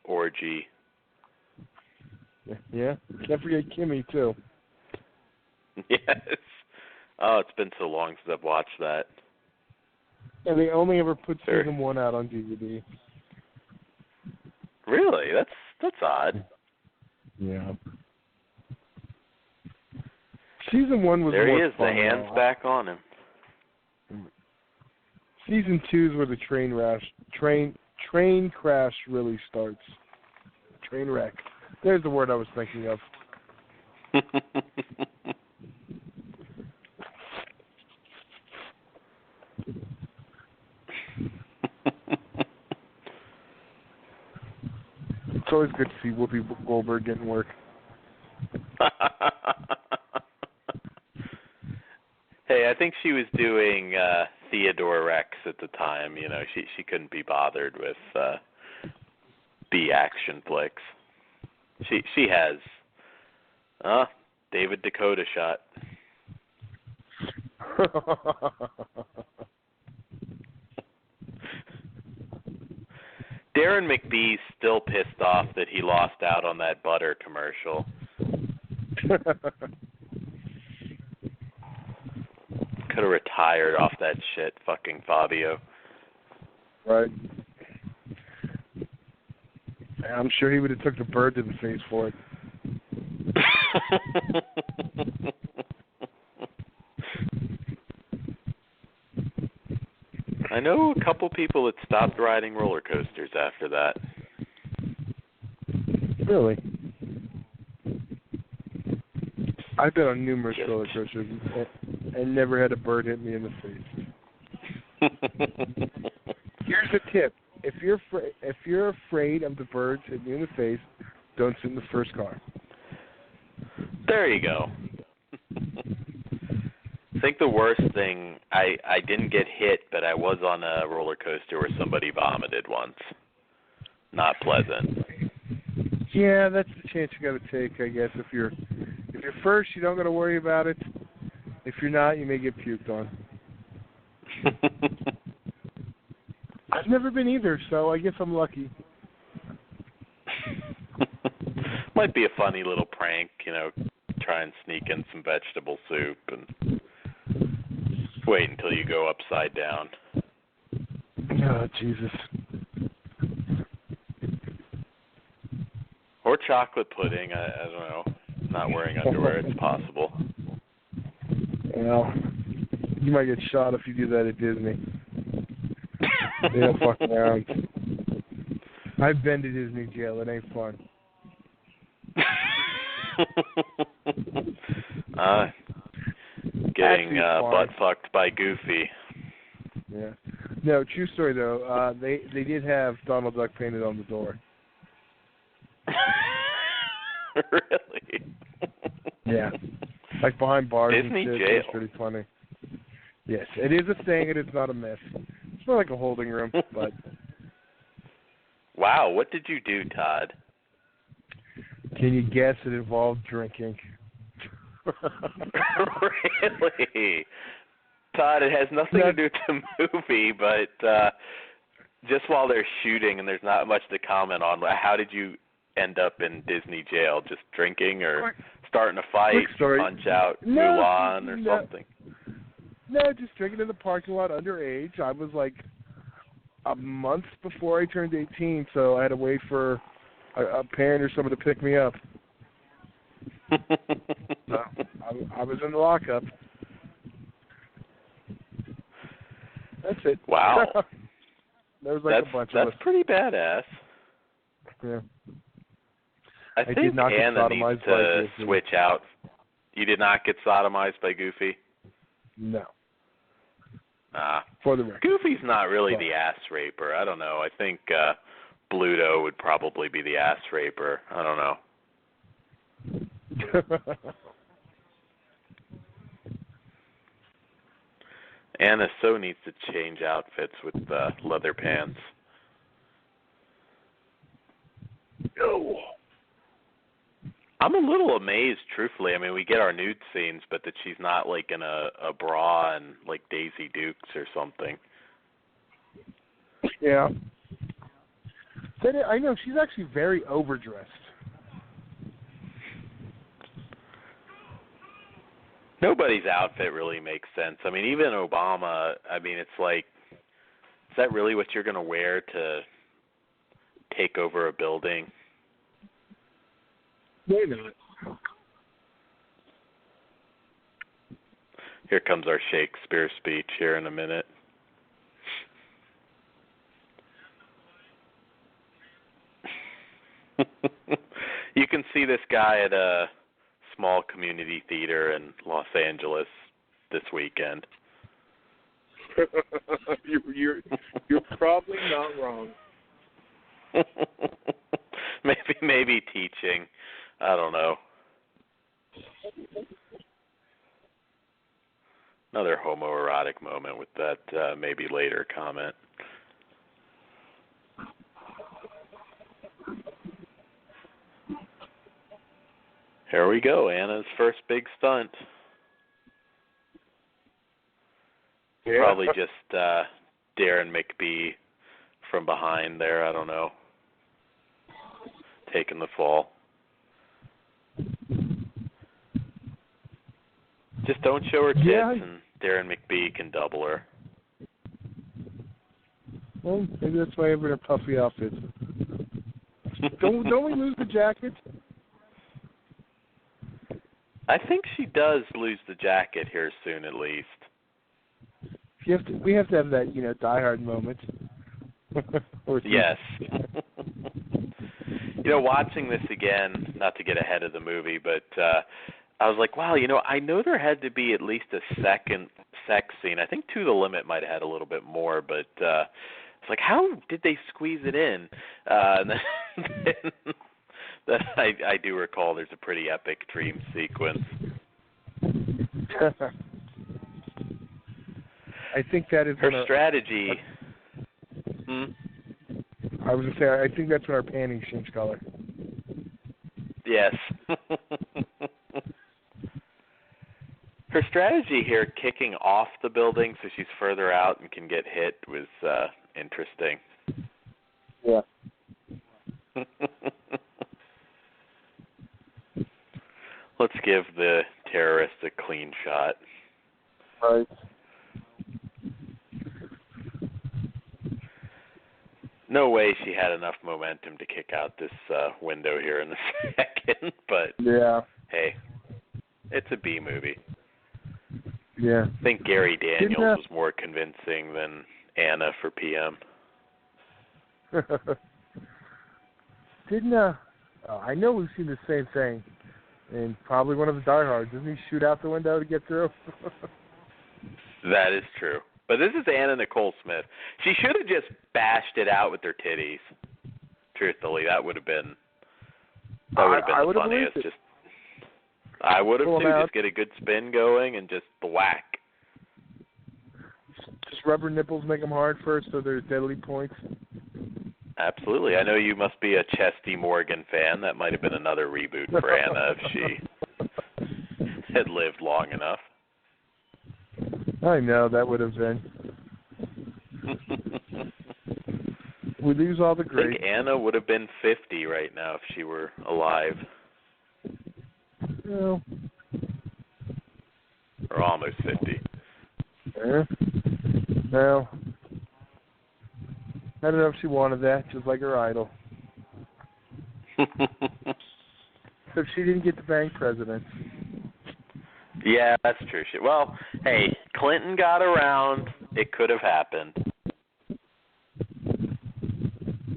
H: orgy.
I: Yeah. Can't forget Kimmy, too.
H: Yes. Oh, it's been so long since I've watched that.
I: And they only ever put season 1 out on DVD.
H: Really? That's odd.
I: Yeah. Season 1 was
H: there
I: more
H: he is,
I: fun,
H: the hands
I: though.
H: back on him.
I: Season 2 is where the train crash really starts. Train wreck. There's the word I was thinking of. It's always good to see Whoopi Goldberg getting work.
H: Hey, I'd think she was doing Theodore Rex at the time. You know, she couldn't be bothered with B action flicks. She has David Dakota shot. Darren McBee's still pissed off that he lost out on that butter commercial. Could have retired off that shit, fucking Fabio.
I: Right. I'm sure he would have took the bird to the face for it.
H: I know a couple people that stopped riding roller coasters after that.
I: Really? I've been on numerous roller coasters and never had a bird hit me in the face. Here's a tip: if you're afraid of the birds hitting you in the face, don't sit in the first car.
H: There you go. I think the worst thing, I didn't get hit, but I was on a roller coaster where somebody vomited once. Not pleasant.
I: Yeah, that's the chance you got to take, I guess. If you're first, you don't got to worry about it. If you're not, you may get puked on. I've never been either, so I guess I'm lucky.
H: Might be a funny little prank, you know, try and sneak in some vegetable soup and wait until you go upside down.
I: Oh, Jesus.
H: Or chocolate pudding, I don't know. Not wearing underwear, it's possible.
I: Well, you might get shot if you do that at Disney. They don't fuck around. I've been to Disney jail. It ain't fun.
H: Getting butt fucked by Goofy.
I: Yeah. No, true story though. They did have Donald Duck painted on the door.
H: Really?
I: Yeah. Like behind bars.
H: Disney
I: and shit.
H: jail.
I: It's pretty funny. Yes, it is a thing, and it's not a myth. It's more like a holding room, but.
H: Wow, what did you do, Todd?
I: Can you guess it involved drinking?
H: Really? Todd, it has nothing to do with the movie, but just while they're shooting and there's not much to comment on, how did you end up in Disney jail? Just drinking or starting a fight, punch out Mulan or something?
I: No, just drinking in the parking lot underage. I was like a month before I turned 18, so I had to wait for a parent or someone to pick me up. So I was in the lockup. That's it.
H: Wow.
I: There was like a bunch of us.
H: That's pretty badass.
I: Yeah.
H: I think Anna needs to switch out. You did not get sodomized by Goofy?
I: No.
H: For the record. Goofy's not really the ass raper. I don't know. I think Bluto would probably be the ass raper. I don't know. Anna so needs to change outfits with leather pants.
I: No.
H: I'm a little amazed, truthfully. I mean, we get our nude scenes, but that she's not like in a bra and like Daisy Dukes or something.
I: Yeah. I know she's actually very overdressed.
H: Nobody's outfit really makes sense. I mean, even Obama, I mean, it's like, is that really what you're going to wear to take over a building?
I: Why not?
H: Here comes our Shakespeare speech here in a minute. You can see this guy at a small community theater in Los Angeles this weekend.
I: You're probably not wrong.
H: Maybe teaching. I don't know. Another homoerotic moment with that maybe later comment. Here we go, Anna's first big stunt.
I: Yeah.
H: Probably just Darren McBee from behind there, I don't know, taking the fall. Just don't show her tits, and Darren McBee can double her.
I: Well, maybe that's why everyone are puffy outfits. Don't we lose the jacket?
H: I think she does lose the jacket here soon, at least.
I: We have to have that, Die Hard moment.
H: Yes. Watching this again, not to get ahead of the movie, but I was like, wow, I know there had to be at least a second sex scene. I think To the Limit might have had a little bit more, but it's like, how did they squeeze it in? And then I do recall there's a pretty epic dream sequence.
I: I think that is
H: her strategy.
I: I was going to say, I think that's when our panties change color.
H: Yes. Her strategy here, kicking off the building so she's further out and can get hit, was interesting.
I: Yeah.
H: Let's give the terrorist a clean shot.
I: Right.
H: No way she had enough momentum to kick out this window here in the second, but
I: yeah.
H: Hey, it's a B movie.
I: Yeah.
H: I think Gary Daniels was more convincing than Anna for PM.
I: I know we've seen the same thing in probably one of the Die Hards. Doesn't he shoot out the window to get through?
H: That is true. But this is Anna Nicole Smith. She should have just bashed it out with her titties. Truthfully, that would have been the funniest. I would have too. Just get a good spin going and just whack.
I: Just rubber nipples make them hard first, so there's deadly points.
H: Absolutely. I know you must be a Chesty Morgan fan. That might have been another reboot for Anna if she had lived long enough.
I: I know, that would have been. We lose all the greats.
H: I think Anna would have been 50 right now if she were alive.
I: No.
H: Or almost 50.
I: Yeah. No. I don't know if she wanted that, just like her idol. So she didn't get to bang presidents.
H: Yeah, that's true. Well, hey, Clinton got around. It could have happened.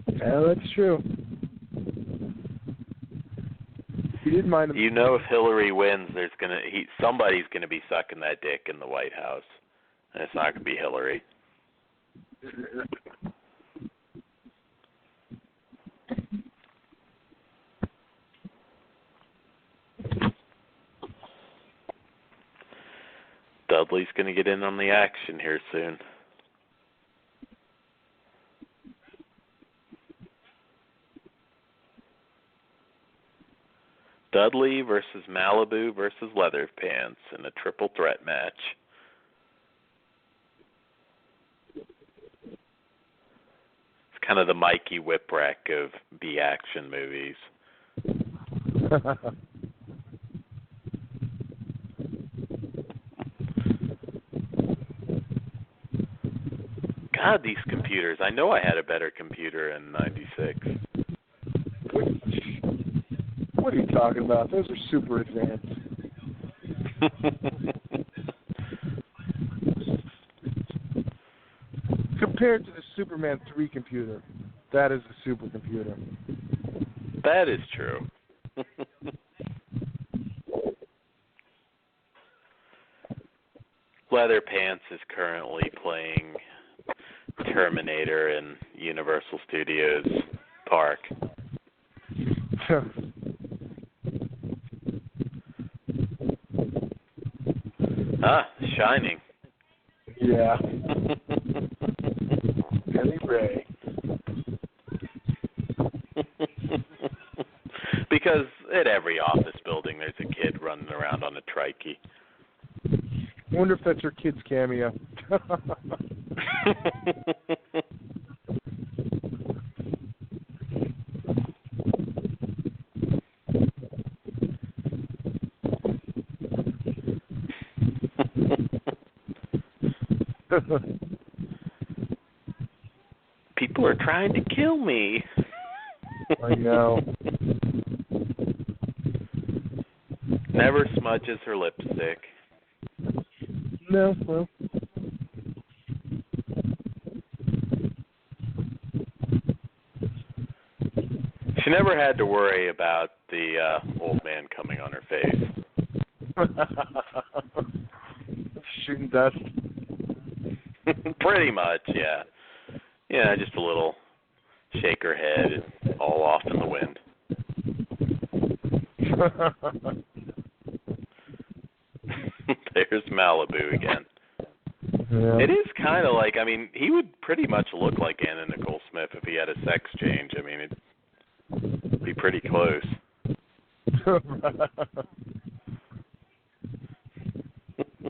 I: Yeah, that's true. He didn't mind him.
H: If Hillary wins, somebody's gonna be sucking that dick in the White House, and it's not gonna be Hillary. Dudley's going to get in on the action here soon. Dudley versus Malibu versus Leatherpants in a triple threat match. It's kind of the Mikey Whipwreck of B action movies. God, these computers. I know I had a better computer in '96.
I: What are you talking about? Those are super advanced. Compared to the Superman 3 computer, that is a supercomputer.
H: That is true. Leatherpants is currently playing Terminator in Universal Studios Park. Shining.
I: Yeah. Anyway.
H: Because at every office building there's a kid running around on a trikey.
I: I wonder if that's her kid's cameo.
H: People are trying to kill me.
I: I know.
H: Never smudges her lipstick.
I: No, well.
H: She never had to worry about the old man coming on her face.
I: Shooting dust.
H: Pretty much, yeah. Yeah, just a little shake her head, all off in the wind. There's Malibu again.
I: Yeah.
H: It is kind of like, I mean, he would pretty much look like Anna Nicole Smith if he had a sex change. I mean, it'd be pretty close.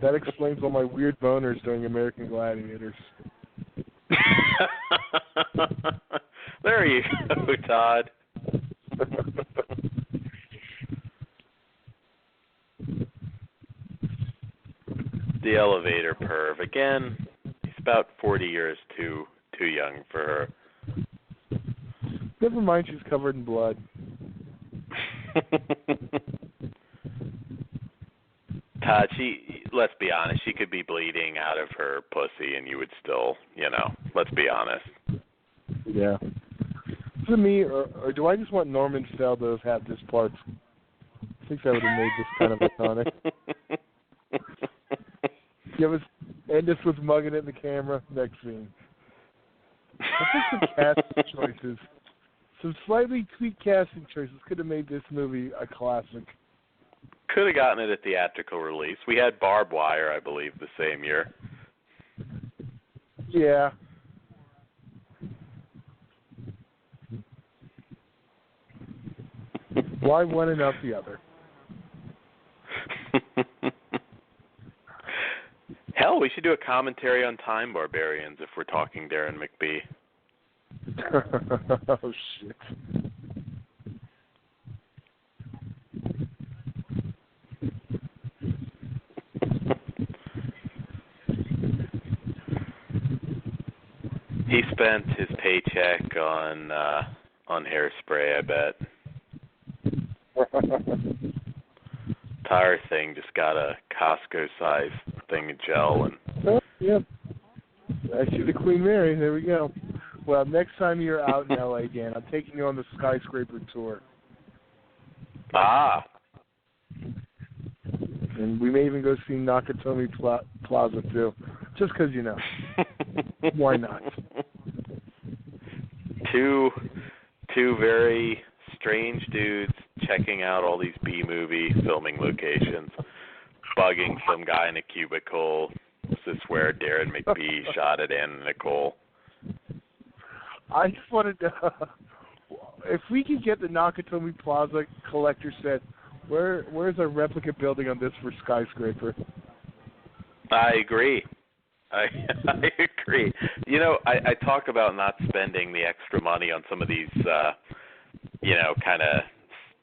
I: That explains all my weird boners during American Gladiators.
H: There you go, Todd. The elevator perv. Again, he's about 40 years too young for her.
I: Never mind, she's covered in blood.
H: Todd, let's be honest, she could be bleeding out of her pussy and you would still, let's be honest.
I: Yeah. Is it me, or do I just want Norman Stell to have this part? I think that would have made this kind of iconic. End this with mugging at the camera. Next scene. I think some casting choices, some slightly tweaked casting choices could have made this movie a classic.
H: Could have gotten it a theatrical release. We had Barbed Wire, I believe, the same year.
I: Yeah. Why one and not the other?
H: Hell, we should do a commentary on Time Barbarians if we're talking Darren McBee.
I: Oh, shit.
H: He spent his paycheck on hairspray, I bet. Entire thing just got a Costco-sized thing of gel and.
I: Oh, yeah. I see the Queen Mary. There we go. Well, next time you're out in LA, Dan, I'm taking you on the Skyscraper tour.
H: Ah.
I: And we may even go see Nakatomi Plaza too, just because Why not?
H: Two very strange dudes checking out all these B-movie filming locations, bugging some guy in a cubicle. This is where Darren McBee shot at Anna Nicole.
I: I just wanted to, if we could get the Nakatomi Plaza collector set, where's our replica building on this for Skyscraper?
H: I agree. I agree. I talk about not spending the extra money on some of these, kind of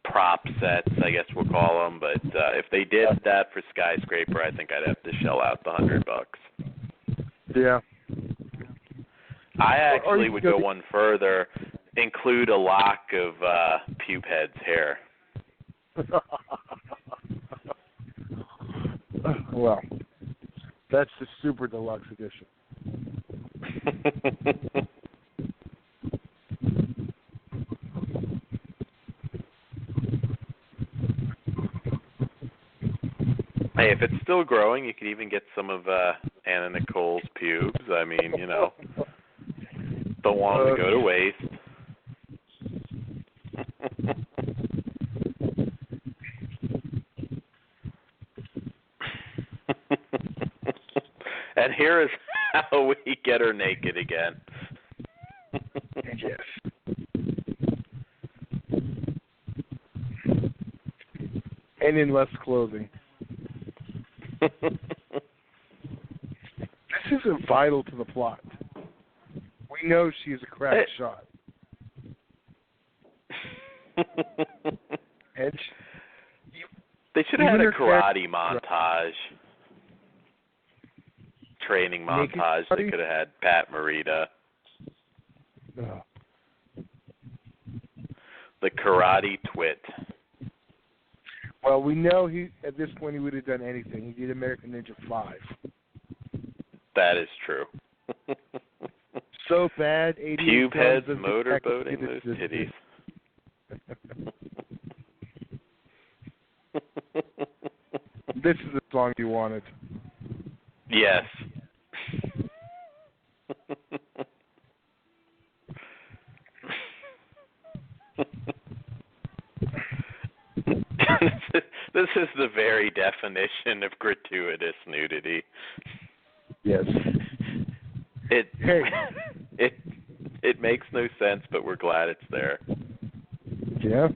H: prop sets, I guess we'll call them. But if they did that for Skyscraper, I think I'd have to shell out the $100.
I: Yeah.
H: I actually would go one further, include a lock of Pubehead's hair.
I: Well, that's the super deluxe edition.
H: Hey, if it's still growing, you could even get some of Anna Nicole's pubes. I mean, don't want them to go to waste. And here is how we get her naked again.
I: Yes. And in less clothing. This isn't vital to the plot. We know she is a crack shot. And
H: they should have had a karate montage. Training montage. They could have had Pat Morita.
I: Oh.
H: The karate twit.
I: Well, we know at this point he would have done anything. He did American Ninja 5.
H: That is true.
I: So bad, 80
H: pube heads, motorboating, those titties.
I: This is the song you wanted.
H: Yes. This is the very definition of gratuitous nudity.
I: Yes.
H: It makes no sense, but we're glad it's there.
I: Yeah.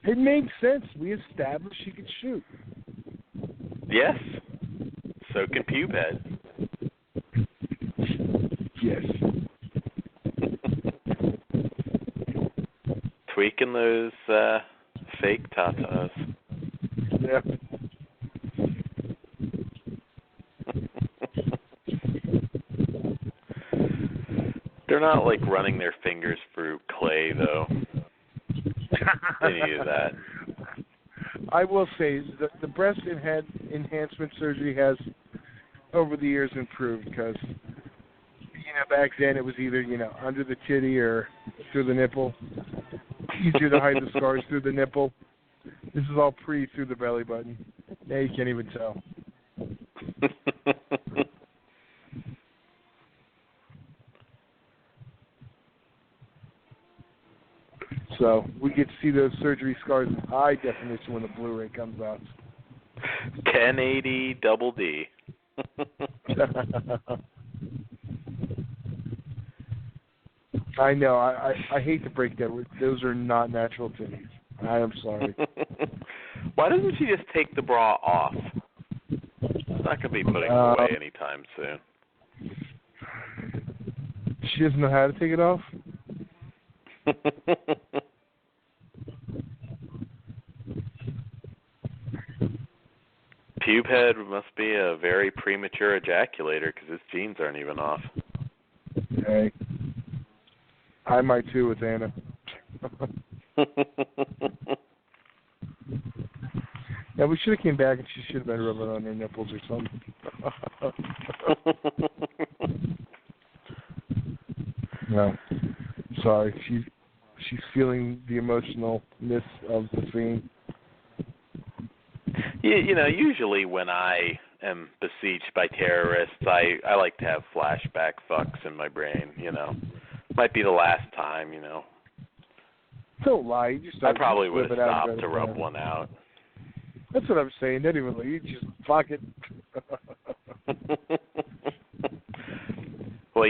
I: It makes sense. We established she could shoot.
H: Yes. So can pube heads.
I: Yes.
H: Tweaking those fake tatas.
I: Yeah.
H: They're not like running their fingers through clay, though. Any of that.
I: I will say the breast and head enhancement surgery has, over the years, improved because, back then it was either, under the titty or through the nipple. Easier to hide the scars through the nipple. This is all through the belly button. Now you can't even tell. So we get to see those surgery scars in high definition when the Blu-ray comes out.
H: 1080 double D.
I: I know. I hate to break that. Those are not natural titties. I am sorry.
H: Why doesn't she just take the bra off? It's not going to be putting it away anytime soon.
I: She doesn't know how to take it off?
H: Pubehead must be a very premature ejaculator because his genes aren't even off.
I: Hey. I might too with Anna. Yeah, we should have came back and she should have been rubbing on her nipples or something. No. Sorry. She's feeling the emotionalness of the scene.
H: Usually when I am besieged by terrorists, I like to have flashback fucks in my brain, Might be the last time,
I: Don't lie.
H: I probably would have stopped to rub one out.
I: That's what I'm saying. Don't even lie. You just fuck it.
H: Well,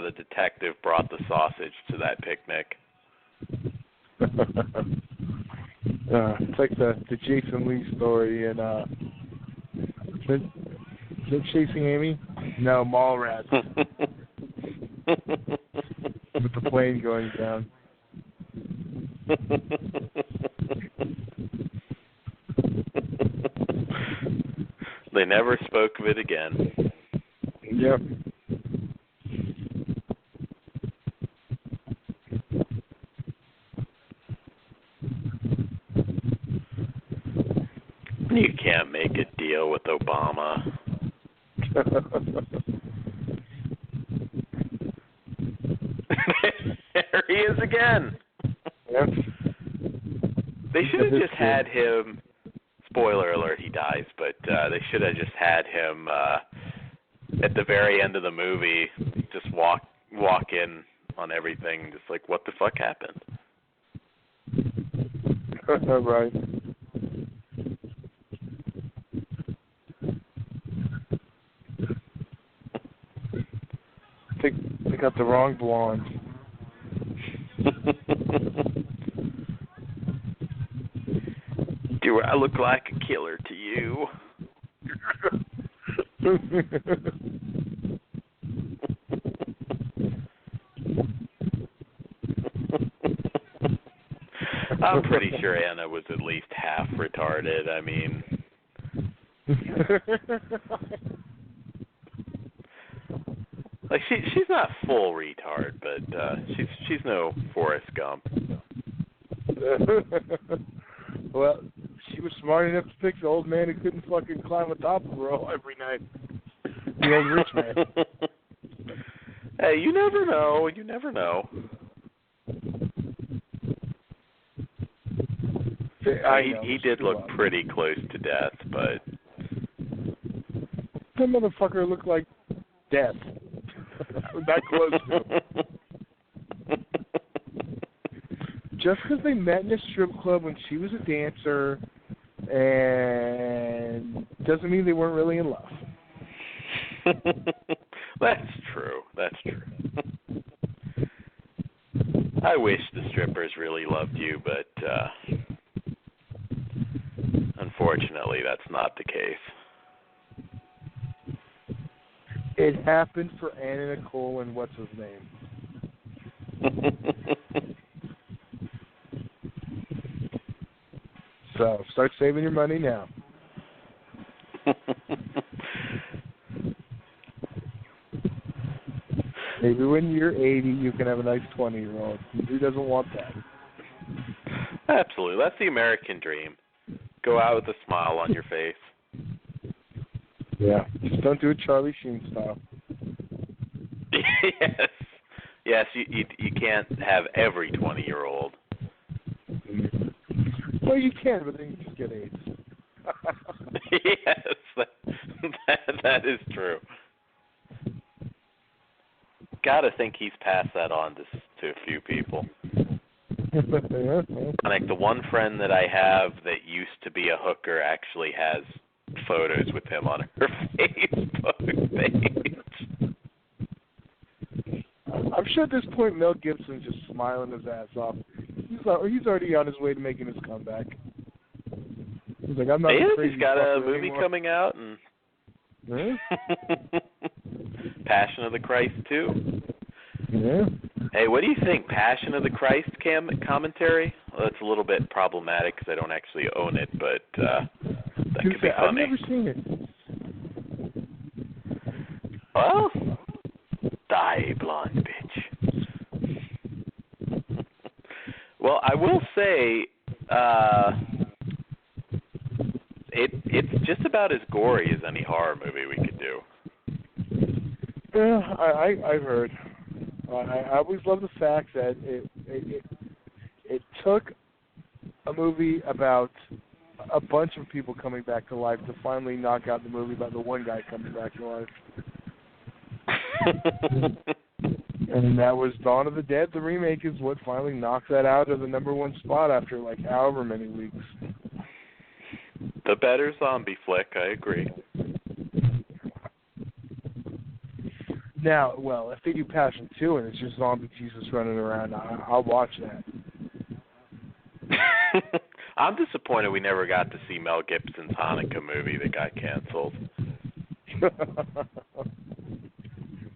H: the detective brought the sausage to that picnic.
I: It's like the Jason Lee story in is it Chasing Amy? No, Mallrats. With the plane going down.
H: They never spoke of it again.
I: Yep.
H: You can't make a deal with Obama. There he is again.
I: Yep.
H: They should have just had him. Spoiler alert, he dies, but they should have just had him at the very end of the movie just walk in on everything, just like, what the fuck happened?
I: Right. got the wrong blonde.
H: Do I look like a killer to you? I'm pretty sure Anna was at least half retarded. I mean, like she's not full retard, but she's no Forrest Gump.
I: Well, she was smart enough to pick the old man who couldn't fucking climb atop of her every night. The old rich man.
H: Hey, you never know. You never know. He did look pretty close to death, but
I: that motherfucker looked like death. That close to him. Just because they met in a strip club when she was a dancer, and doesn't mean they weren't really in love.
H: That's true. That's true. I wish the strippers really loved you, but unfortunately, that's not the case.
I: It happened for Anna Nicole and what's his name? So, start saving your money now. Maybe when you're 80, you can have a nice 20-year-old. Who doesn't want that?
H: Absolutely. That's the American dream. Go out with a smile on your face.
I: Yeah. Just don't do it Charlie Sheen style.
H: Yes. Yes, you can't have every 20-year-old.
I: Well, you can, but then you just get AIDS.
H: Yes, that is true. Gotta think he's passed that on to a few people. Like the one friend that I have that used to be a hooker actually has photos with him on her Facebook page.
I: I'm sure at this point Mel Gibson's just smiling his ass off. He's already on his way to making his comeback. He's like, I'm not crazy.
H: He's got a movie
I: anymore.
H: coming out, and Passion of the Christ 2.
I: Yeah.
H: Hey, what do you think? Passion of the Christ commentary? Well, that's a little bit problematic because I don't actually own it, but that could be funny.
I: I've never seen it.
H: Well, die, blonde bitch. Well, I will say, it's just about as gory as any horror movie we could do.
I: Yeah, I've heard. I always love the fact that it took a movie about a bunch of people coming back to life to finally knock out the movie about the one guy coming back to life. And that was Dawn of the Dead. The remake is what finally knocks that out of the #1 spot after like however many weeks.
H: The better zombie flick, I agree.
I: Now, well, if they do Passion 2 and it's just zombie Jesus running around, I'll watch that.
H: I'm disappointed we never got to see Mel Gibson's Hanukkah movie that got canceled.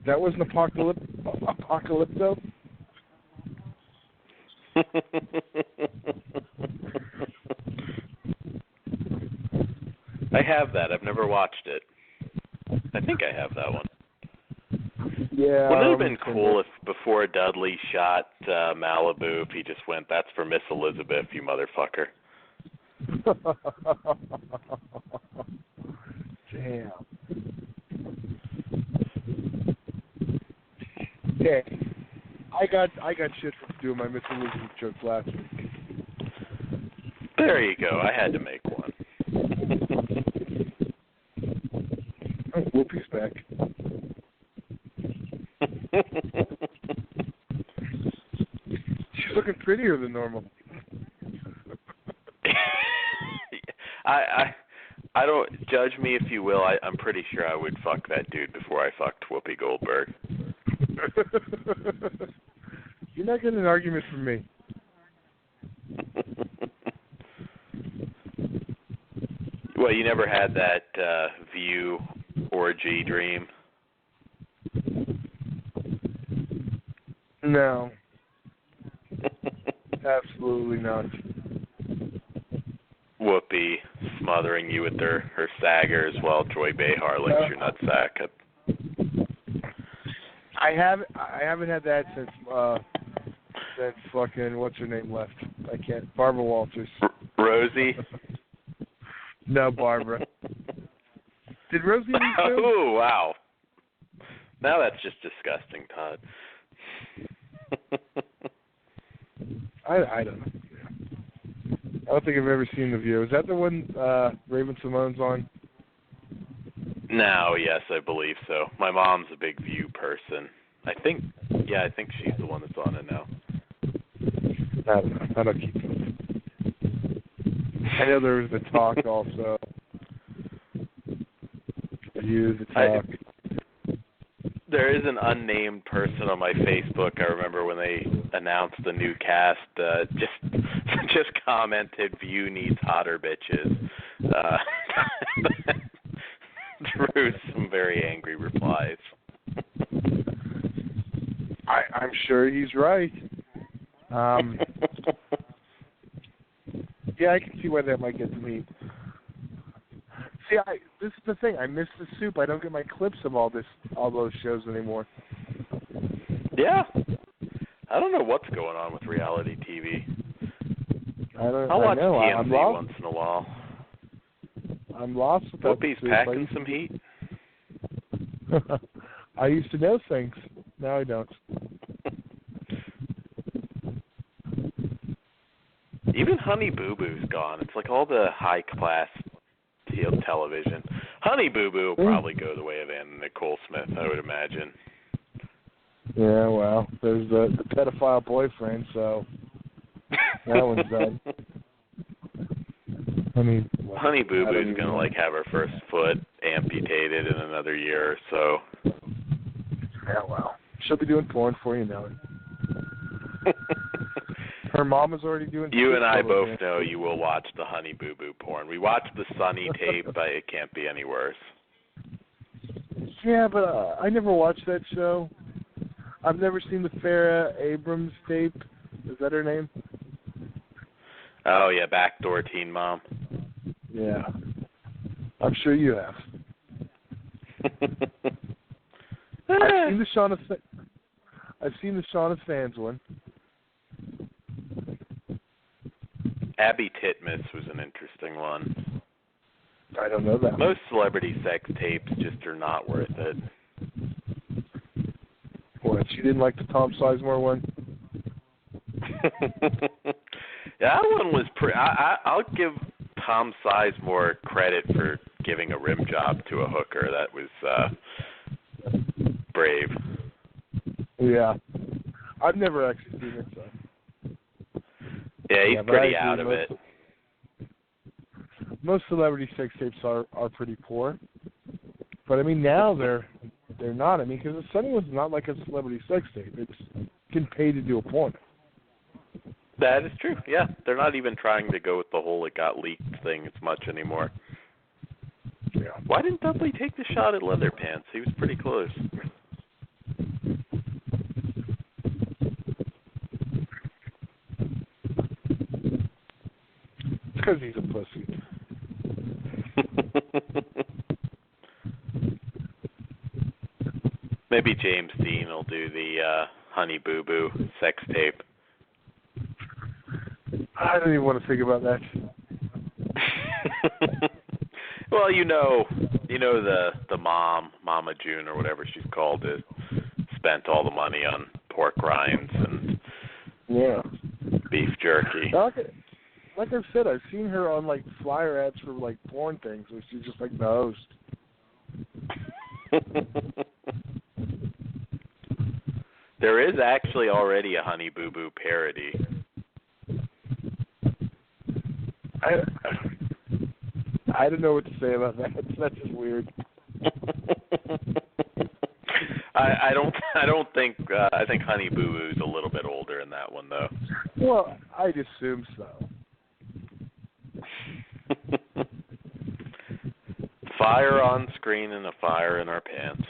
I: That was an apocalypto?
H: I have that. I've never watched it. I think I have that one.
I: Yeah.
H: Wouldn't it have been cool if before Dudley shot Malibu, if he just went, "That's for Miss Elizabeth, you motherfucker."
I: Damn. Hey, I got shit for doing my Miss Elizabeth joke last week.
H: There you go. I had to make one.
I: Whoopi's back. She's looking prettier than normal.
H: I don't judge me if you will. I'm pretty sure I would fuck that dude before I fucked Whoopi Goldberg.
I: You're not getting an argument from me.
H: Well, you never had that View orgy dream?
I: No. Absolutely not.
H: Whoopi smothering you with her saggers while Joy Behar licks your nutsack.
I: I haven't had that since fucking what's her name left. I can't. Barbara Walters.
H: Rosie?
I: No, Barbara. Did Rosie leave too?
H: Oh, wow. Now that's just disgusting, Todd.
I: I don't know. I don't think I've ever seen The View. Is that the one Raven Simone's on?
H: No, yes, I believe so. My mom's a big View person. I think she's the one that's on it now.
I: I don't know. I don't keep up. I know there was The Talk also. View, The Talk.
H: There is an unnamed person on my Facebook. I remember when they announced the new cast, just commented, "View needs hotter bitches." Drew some very angry replies.
I: I'm sure he's right. Yeah, I can see why that might get to me. See, this is the thing. I miss the soup. I don't get my clips of all those shows anymore.
H: Yeah, I don't know what's going on with reality TV.
I: I'll
H: watch TMZ once in a while.
I: I'm lost without
H: Whoopi's
I: soup.
H: packing some heat.
I: I used to know things. Now I don't.
H: Even Honey Boo Boo's gone. It's like all the high class television. Honey Boo Boo will probably go the way of Anna Nicole Smith, I would imagine.
I: Yeah, well, there's the pedophile boyfriend, so that one's done.
H: Honey Boo Boo's gonna like have her first foot amputated in another year or so.
I: Yeah, well, she'll be doing porn for you now. Her mom is already doing.
H: You and I both know you will watch the Honey Boo Boo porn. We watched the Sunny tape, but it can't be any worse.
I: Yeah, but I never watched that show. I've never seen the Farrah Abrams tape. Is that her name?
H: Oh yeah, Backdoor Teen Mom.
I: Yeah, I'm sure you have. I've seen the Shauna Sands one.
H: Abby Titmus was an interesting one.
I: I don't know that.
H: Most celebrity sex tapes just are not worth it.
I: What, she didn't like the Tom Sizemore one?
H: That one was I'll give Tom Sizemore credit for giving a rim job to a hooker. That was brave.
I: Yeah. I've never actually seen it, so.
H: Yeah, he's pretty out of it.
I: Most celebrity sex tapes are pretty poor. But, I mean, now they're not. I mean, because the Sunny one's not like a celebrity sex tape. It's getting paid to do a porn.
H: That is true, yeah. They're not even trying to go with the whole it got leaked thing as much anymore.
I: Yeah.
H: Why didn't Dudley take the shot at Leatherpants? He was pretty close.
I: It's because he's a pussy.
H: Maybe James Dean will do the Honey Boo Boo sex tape.
I: I don't even want to think about that.
H: Well, you know the Mama June or whatever she's called, is spent all the money on pork rinds and beef jerky.
I: Like I said, I've seen her on like flyer ads for like porn things where she's just like the host.
H: There is actually already a Honey Boo Boo parody.
I: I don't know what to say about that. That's just weird.
H: I don't think I think Honey Boo Boo's a little bit older in that one though.
I: Well, I'd assume so.
H: Fire on screen and a fire in our pants.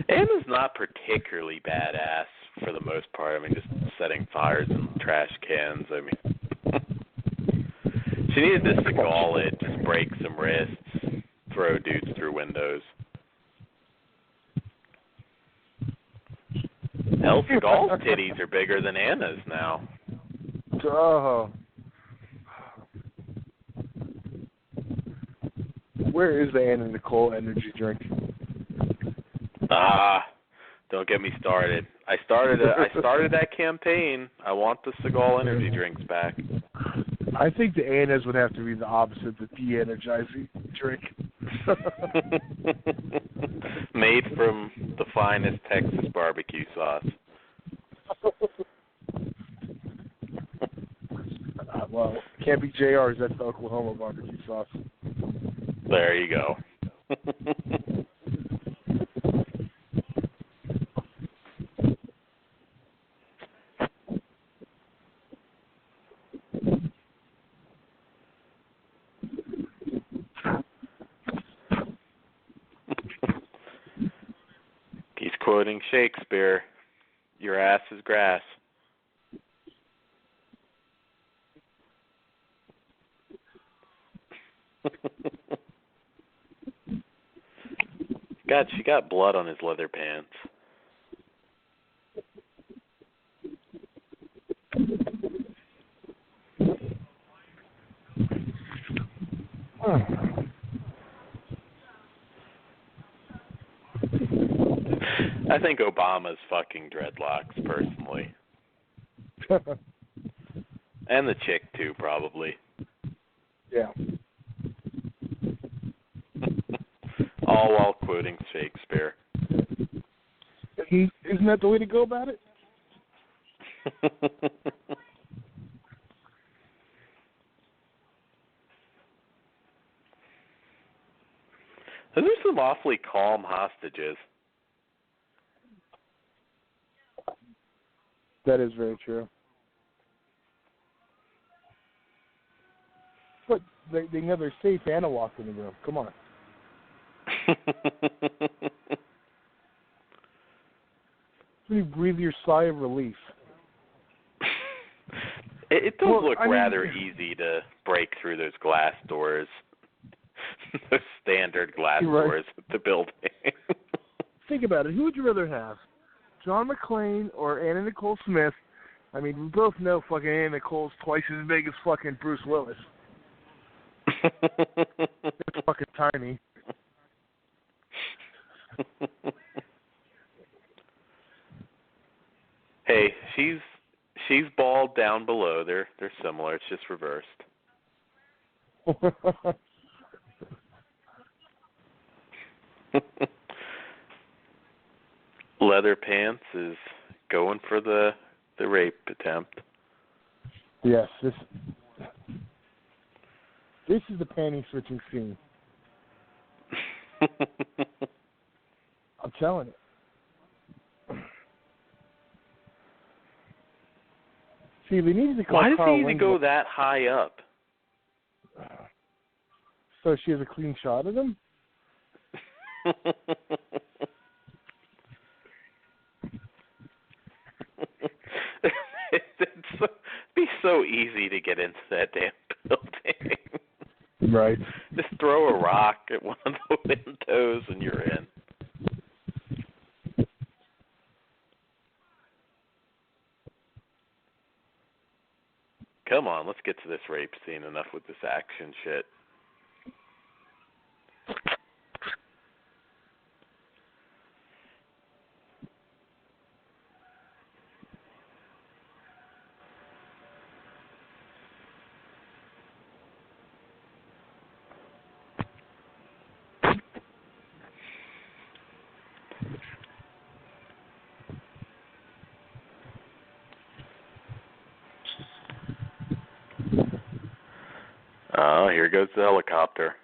H: Anna's not particularly badass for the most part. I mean, just setting fires in trash cans. I mean, she needed to Seagal it, just break some wrists, throw dudes through windows. Hell, Seagal's titties are bigger than Anna's now.
I: Oh. Where is the Anna Nicole energy drink?
H: Don't get me started. I started that campaign. I want the Seagal energy drinks back.
I: I think the Annas would have to be the opposite, the de-energizing drink.
H: Made from the finest Texas barbecue sauce.
I: Well, can't be JR's, that's the Oklahoma barbecue sauce.
H: There you go. He's quoting Shakespeare. Your ass is grass. God, she got blood on his leather pants. I think Obama's fucking dreadlocks, personally. And the chick, too, probably.
I: Yeah.
H: All while quoting Shakespeare.
I: Isn't that the way to go about it?
H: Those are some awfully calm hostages.
I: That is very true. But they know they're safe. Anna walked in the room. Come on. You breathe your sigh of relief.
H: It does look rather easy to break through those glass doors. Those standard glass doors at the building.
I: Think about it. Who would you rather have? John McClane or Anna Nicole Smith? I mean, we both know fucking Anna Nicole's twice as big as fucking Bruce Willis. It's fucking tiny.
H: Hey, she's bald down below. They're similar. It's just reversed. Leather pants is going for the rape attempt.
I: Yes, this is the panty switching scene. I'm telling it. See, they needed to call
H: Why does
I: Carl
H: he need to go that high up?
I: So she has a clean shot of him?
H: It'd be so easy to get into that damn building.
I: Right.
H: Just throw a rock at one of the windows and you're in. Come on, let's get to this rape scene. Enough with this action shit. Oh, here goes the helicopter.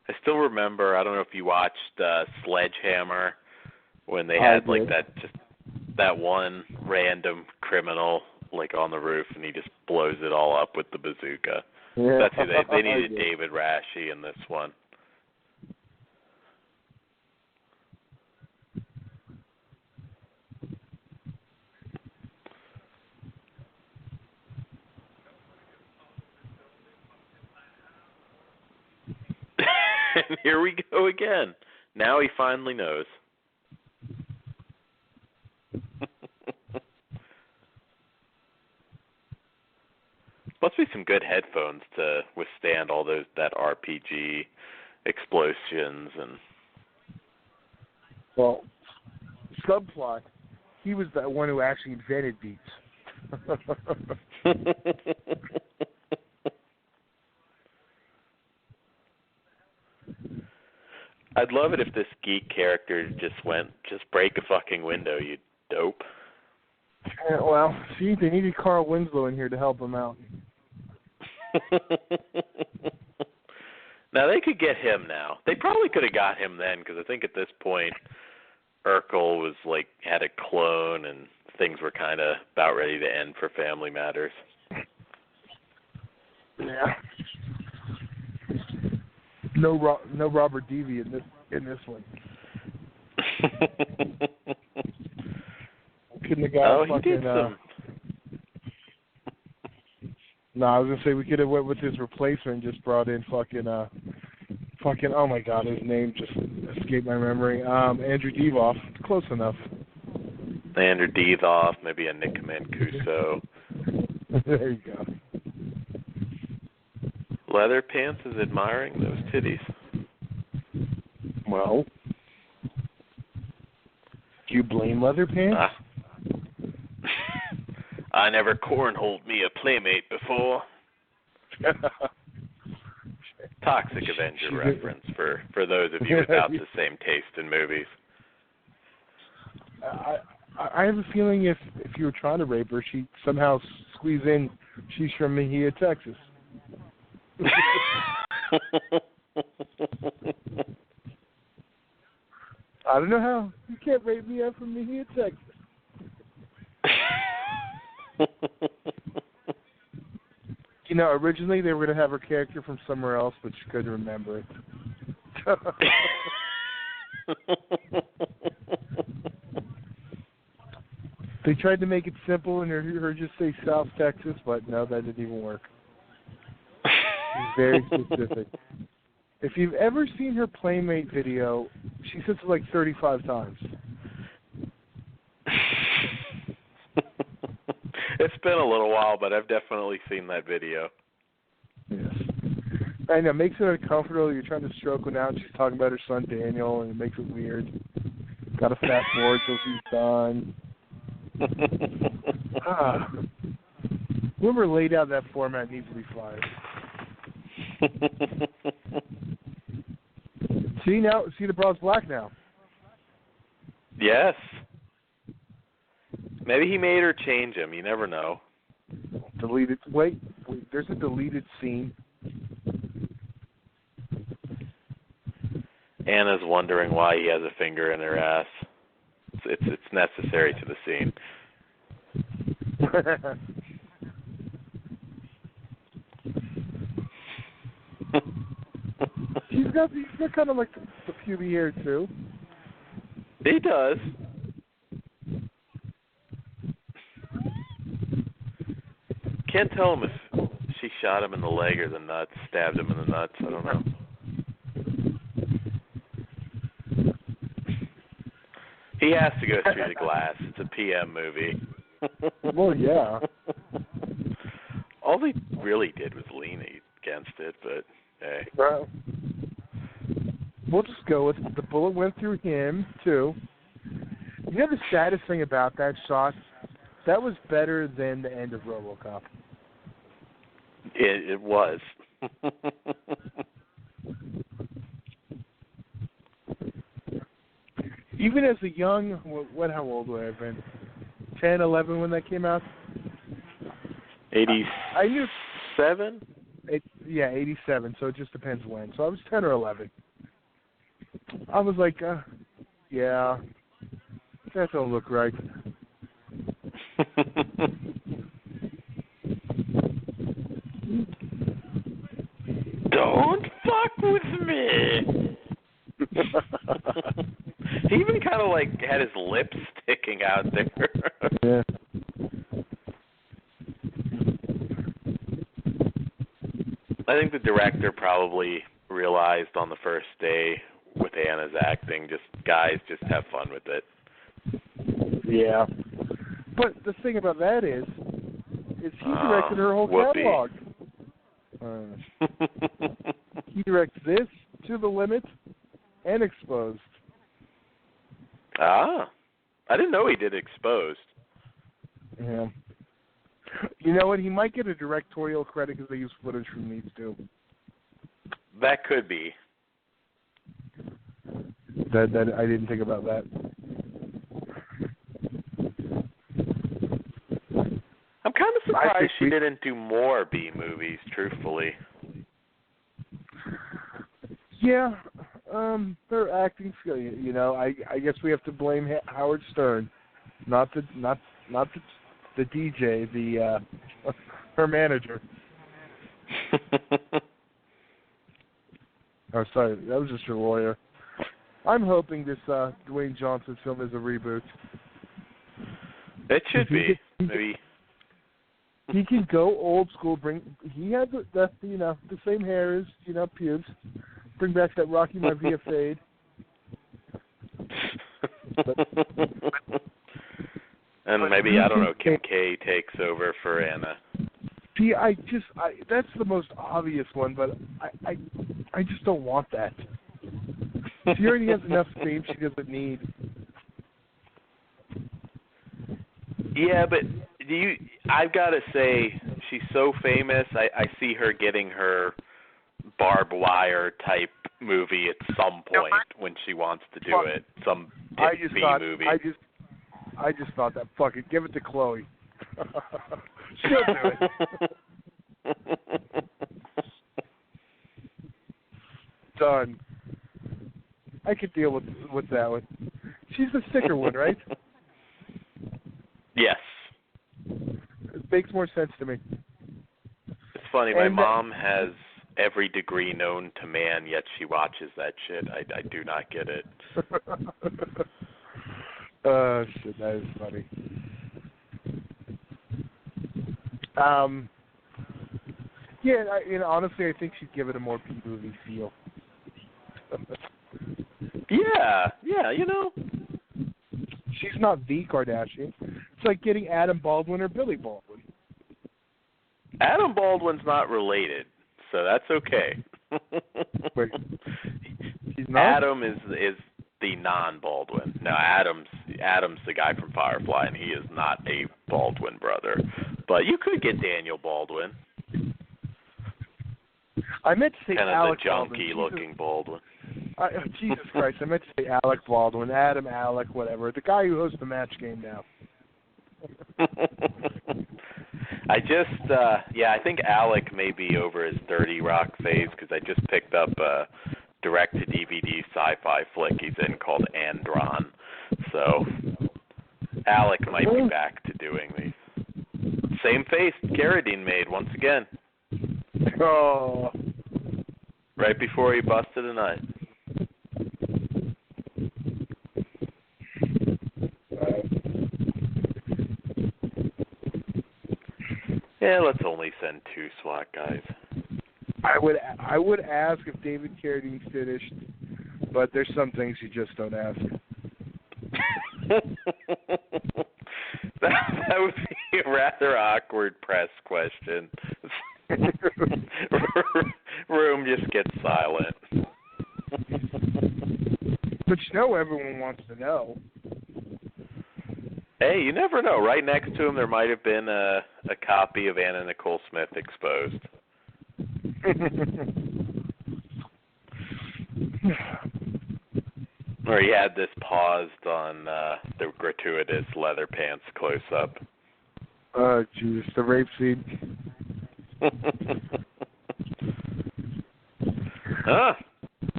H: I still remember, I don't know if you watched Sledgehammer, when they had like that one random criminal like on the roof and he just blows it all up with the bazooka.
I: Yeah.
H: That's who they needed David Rashi in this one. And here we go again. Now he finally knows. Must be some good headphones to withstand all that RPG explosions and.
I: Well, subplot. He was the one who actually invented beats.
H: I'd love it if this geek character just break a fucking window, you dope.
I: Yeah, well, see, they needed Carl Winslow in here to help him out.
H: Now, they could get him now. They probably could have got him then, because I think at this point, Urkel was like, had a clone, and things were kind of about ready to end for Family Matters.
I: Yeah. No Robert Devey in this one. Couldn't have got
H: he did some.
I: No, I was gonna say we could have went with his replacement and just brought in fucking oh my god, his name just escaped my memory. Andrew Divoff. Close enough.
H: Andrew Divoff, maybe a Nick Mancuso.
I: There you go.
H: Leather Pants is admiring those titties.
I: Well, do you blame Leather Pants?
H: I never cornholed me a Playmate before. Toxic Avenger reference for those of you without the same taste in movies.
I: I have a feeling if you were trying to rape her, she'd somehow squeeze in, she's from Mejia, Texas. I don't know how. You can't rape me. I'm from Mejia, Texas. You know, originally they were going to have her character from somewhere else, but she couldn't remember it. They tried to make it simple and her just say South Texas, but no, that didn't even work. She's very specific. If you've ever seen her Playmate video, she says it like 35 times.
H: It's been a little while, but I've definitely seen that video.
I: Yes. I know, it makes it uncomfortable. You're trying to stroke one out, and she's talking about her son Daniel, and it makes it weird. Got to fast forward till she's done. Whoever laid out that format needs to be fired. See the broad's black now.
H: Yes. Maybe he made her change him. You never know.
I: Deleted. Wait. There's a deleted scene.
H: Anna's wondering why he has a finger in her ass. It's necessary to the scene. He's
I: got kind of like the pubic hair too.
H: He does. Can't tell him if she shot him in the leg or the nuts, stabbed him in the nuts. I don't know. He has to go through the glass. It's a PM movie.
I: Well, yeah.
H: All they really did was lean against it, but hey.
I: Well, we'll just go with it. The bullet went through him, too. You know the saddest thing about that shot? That was better than the end of RoboCop.
H: It was.
I: Even as a young, how old would I have been? 10, 11 when that came out.
H: 87?
I: I knew. 87, so it just depends when. So I was 10 or 11. I was like, yeah, that don't look right.
H: Don't fuck with me. He even kind of like had his lips sticking out there.
I: Yeah.
H: I think the director probably realized on the first day with Anna's acting, guys, just have fun with it.
I: Yeah. But the thing about that is he directed her whole catalog. He directs this, To the Limit, and Exposed.
H: I didn't know he did Exposed.
I: Yeah. You know what? He might get a directorial credit because they use footage from these two.
H: That could be.
I: That I didn't think about that.
H: I'm kind of surprised she didn't do more B movies, truthfully.
I: Yeah, their acting skill. You know, I guess we have to blame Howard Stern, not the DJ, her manager. Oh, sorry, that was just your lawyer. I'm hoping this Dwayne Johnson film is a reboot.
H: It should be. Maybe.
I: He can go old school. He had the same hair as pubes. Bring back that Rocky Maivia fade.
H: And maybe, I don't know, Kim K takes over for Anna.
I: See, that's the most obvious one, but I just don't want that. She already has enough fame she doesn't need.
H: Yeah, but I've got to say, she's so famous, I see her getting her barbed wire type movie at some point when she wants to do it. Some B movie.
I: I just thought that, fuck it, give it to Chloe. She'll do it. Done. I could deal with that one. She's the sicker one, right?
H: Yes.
I: It makes more sense to me.
H: It's funny, my mom has every degree known to man, yet she watches that shit. I do not get it. Shit, that is funny. Yeah, honestly, I think she'd give it a more P-movie feel. Yeah, She's not the Kardashian. It's like getting Adam Baldwin or Billy Baldwin. Adam Baldwin's not related, so that's okay.
I: Wait, he's not?
H: Adam is the non-Baldwin. No, Adam's the guy from Firefly, and he is not a Baldwin brother. But you could get Daniel Baldwin.
I: I meant to say
H: kind
I: Alec
H: of the junky-looking Baldwin.
I: Jesus Christ, I meant to say Alec Baldwin, Alec, whatever. The guy who hosts the Match Game now.
H: I think Alec may be over his 30 Rock phase because I just picked up a direct-to-DVD sci-fi flick he's in called Andron. So Alec might be back to doing these. Same face Carradine made once again.
I: Oh.
H: Right before he busted a nut. Yeah, let's only send 2 SWAT guys.
I: I would ask if David Carradine's finished, but there's some things you just don't ask.
H: that would be a rather awkward press question. Room just gets silent.
I: But everyone wants to know.
H: Hey, you never know. Right next to him, there might have been a copy of Anna Nicole Smith Exposed. Or he had this paused on the gratuitous leather pants close-up.
I: Oh, Jesus, the rape scene.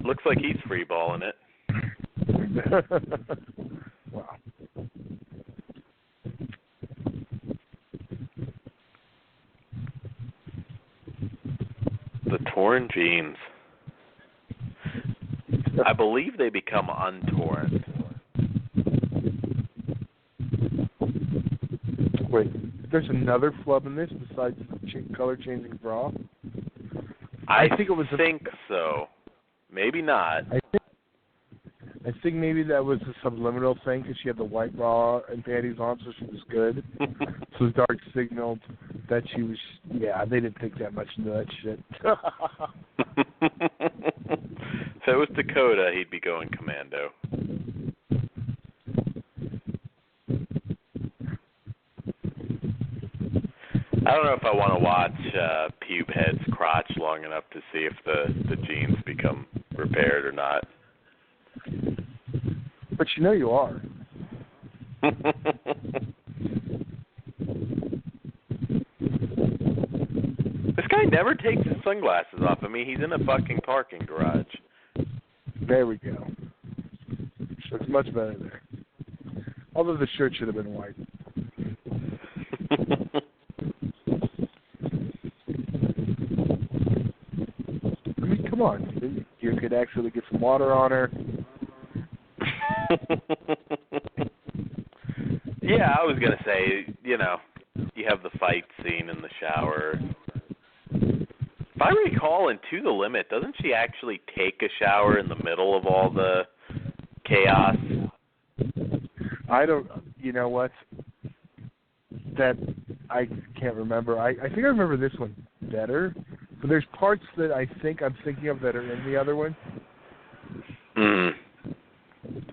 H: Looks like he's freeballing it.
I: Wow.
H: The torn jeans. I believe they become untorn.
I: Wait, there's another flub in this besides the color-changing bra?
H: I think it was. So. Maybe not.
I: I think maybe that was a subliminal thing because she had the white bra and panties on, so she was good. So Dark signaled that she was. Yeah, they didn't think that much into that shit.
H: If it was Dakota, he'd be going commando. I don't know if I want to watch Pube Head's crotch long enough to see if the jeans become repaired or not.
I: But you know you are.
H: This guy never takes his sunglasses off. I mean, he's in a fucking parking garage.
I: There we go. So it's much better there. Although the shirt should have been white. I mean, come on. You could actually get some water on her.
H: Yeah, I was going to say, you know, you have the fight scene in the shower. If I recall in To the Limit, doesn't she actually take a shower in the middle of all the chaos?
I: I don't, you know what? That I can't remember. I think I remember this one better, but there's parts that I think I'm thinking of that are in the other one.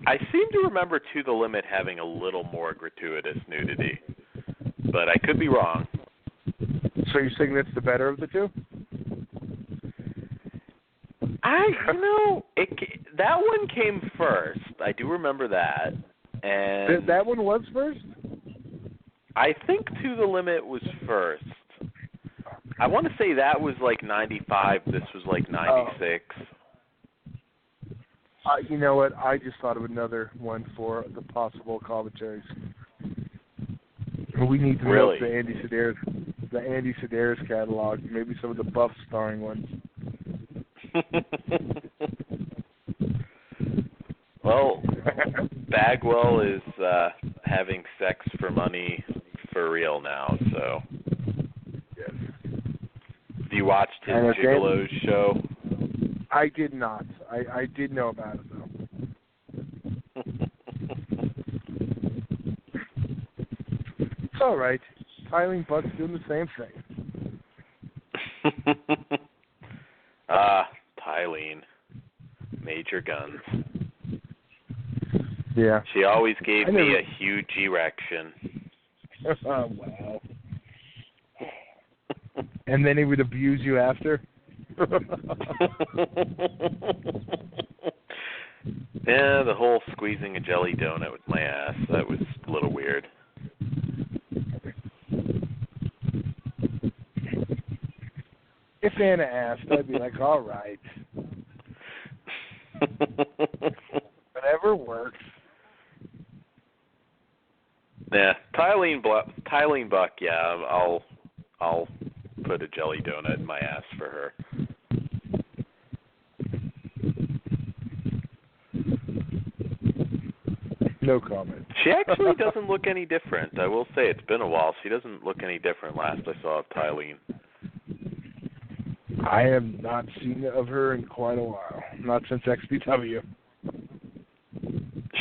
H: I seem to remember To the Limit having a little more gratuitous nudity, but I could be wrong.
I: So you're saying that's the better of the two?
H: That one came first. I do remember that. And
I: that one was first?
H: I think To the Limit was first. I want to say that was like 95. This was like 96.
I: You know what? I just thought of another one for the possible commentaries. We need to
H: really?
I: Milk the Andy Sedaris catalog. Maybe some of the Buff starring ones.
H: Well, Bagwell is having sex for money for real now, so.
I: Yes.
H: Have you watched his Gigolos show?
I: I did not. I did know about it, though. It's all right. Eileen Buck's doing the same thing.
H: Tylene. Major guns.
I: Yeah.
H: She always gave me a huge erection.
I: Oh, wow. And then he would abuse you after?
H: Yeah, the whole squeezing a jelly donut with my ass, that was a little weird.
I: If Anna asked, I'd be like, all right. Whatever works.
H: Yeah, Tylene Buck, yeah, I'll put a jelly donut in my ass for her.
I: No comment.
H: She actually doesn't look any different. I will say it's been a while. She doesn't look any different last I saw of Tylene.
I: I have not seen of her in quite a while. Not since XPW.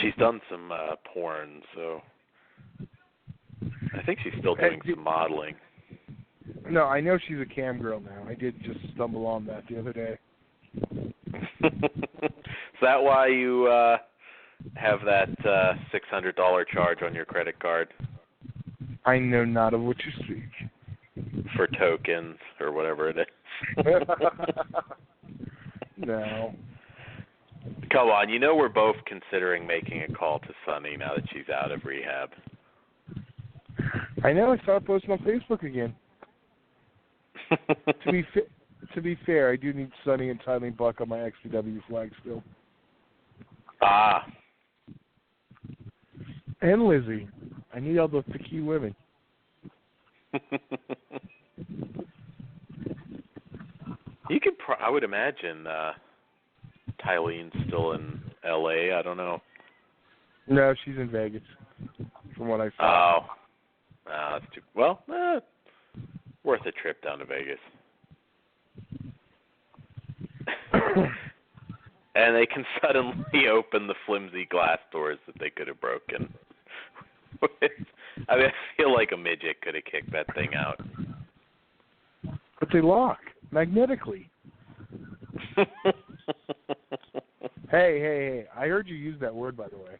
H: She's done some porn, so I think she's still doing some modeling.
I: No, I know she's a cam girl now. I did just stumble on that the other day.
H: Is that why you have that $600 charge on your credit card?
I: I know not of what you speak.
H: For tokens or whatever it is.
I: No.
H: Come on, you know we're both considering making a call to Sunny now that she's out of rehab.
I: I know. I started posting on Facebook again. To be fair, I do need Sunny and Tiny Buck on my XPW flag still.
H: Ah.
I: And Lizzie. I need all the key women.
H: You could, I would imagine, Tylene's still in L.A. I don't know.
I: No, she's in Vegas, from what I saw.
H: Oh. That's too, well, worth a trip down to Vegas. And they can suddenly open the flimsy glass doors that they could have broken. I mean, I feel like a midget could have kicked that thing out.
I: But they lock magnetically. Hey, I heard you use that word, by the way.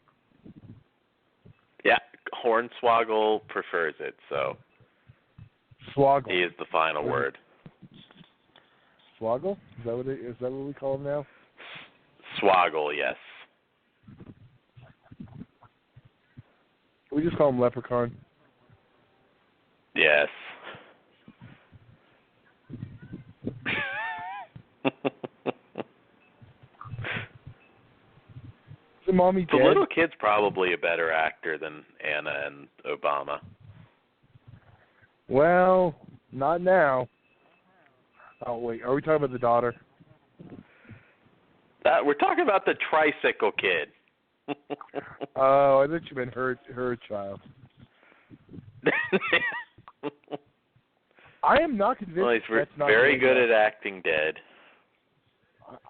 H: Yeah, Hornswoggle prefers it, so
I: Swoggle.
H: he is the final word.
I: Swoggle? Is that what we call him now?
H: Swoggle, yes.
I: We just call him Leprechaun.
H: Yes.
I: Is mommy
H: The
I: dead?
H: little kid's probably a better actor than Anna and Obama.
I: Well, not now. Oh, wait. Are we talking about the daughter?
H: We're talking about the tricycle kid.
I: Oh, I thought you meant her child. I am not convinced.
H: Well, he's
I: that's not
H: very good at acting dead.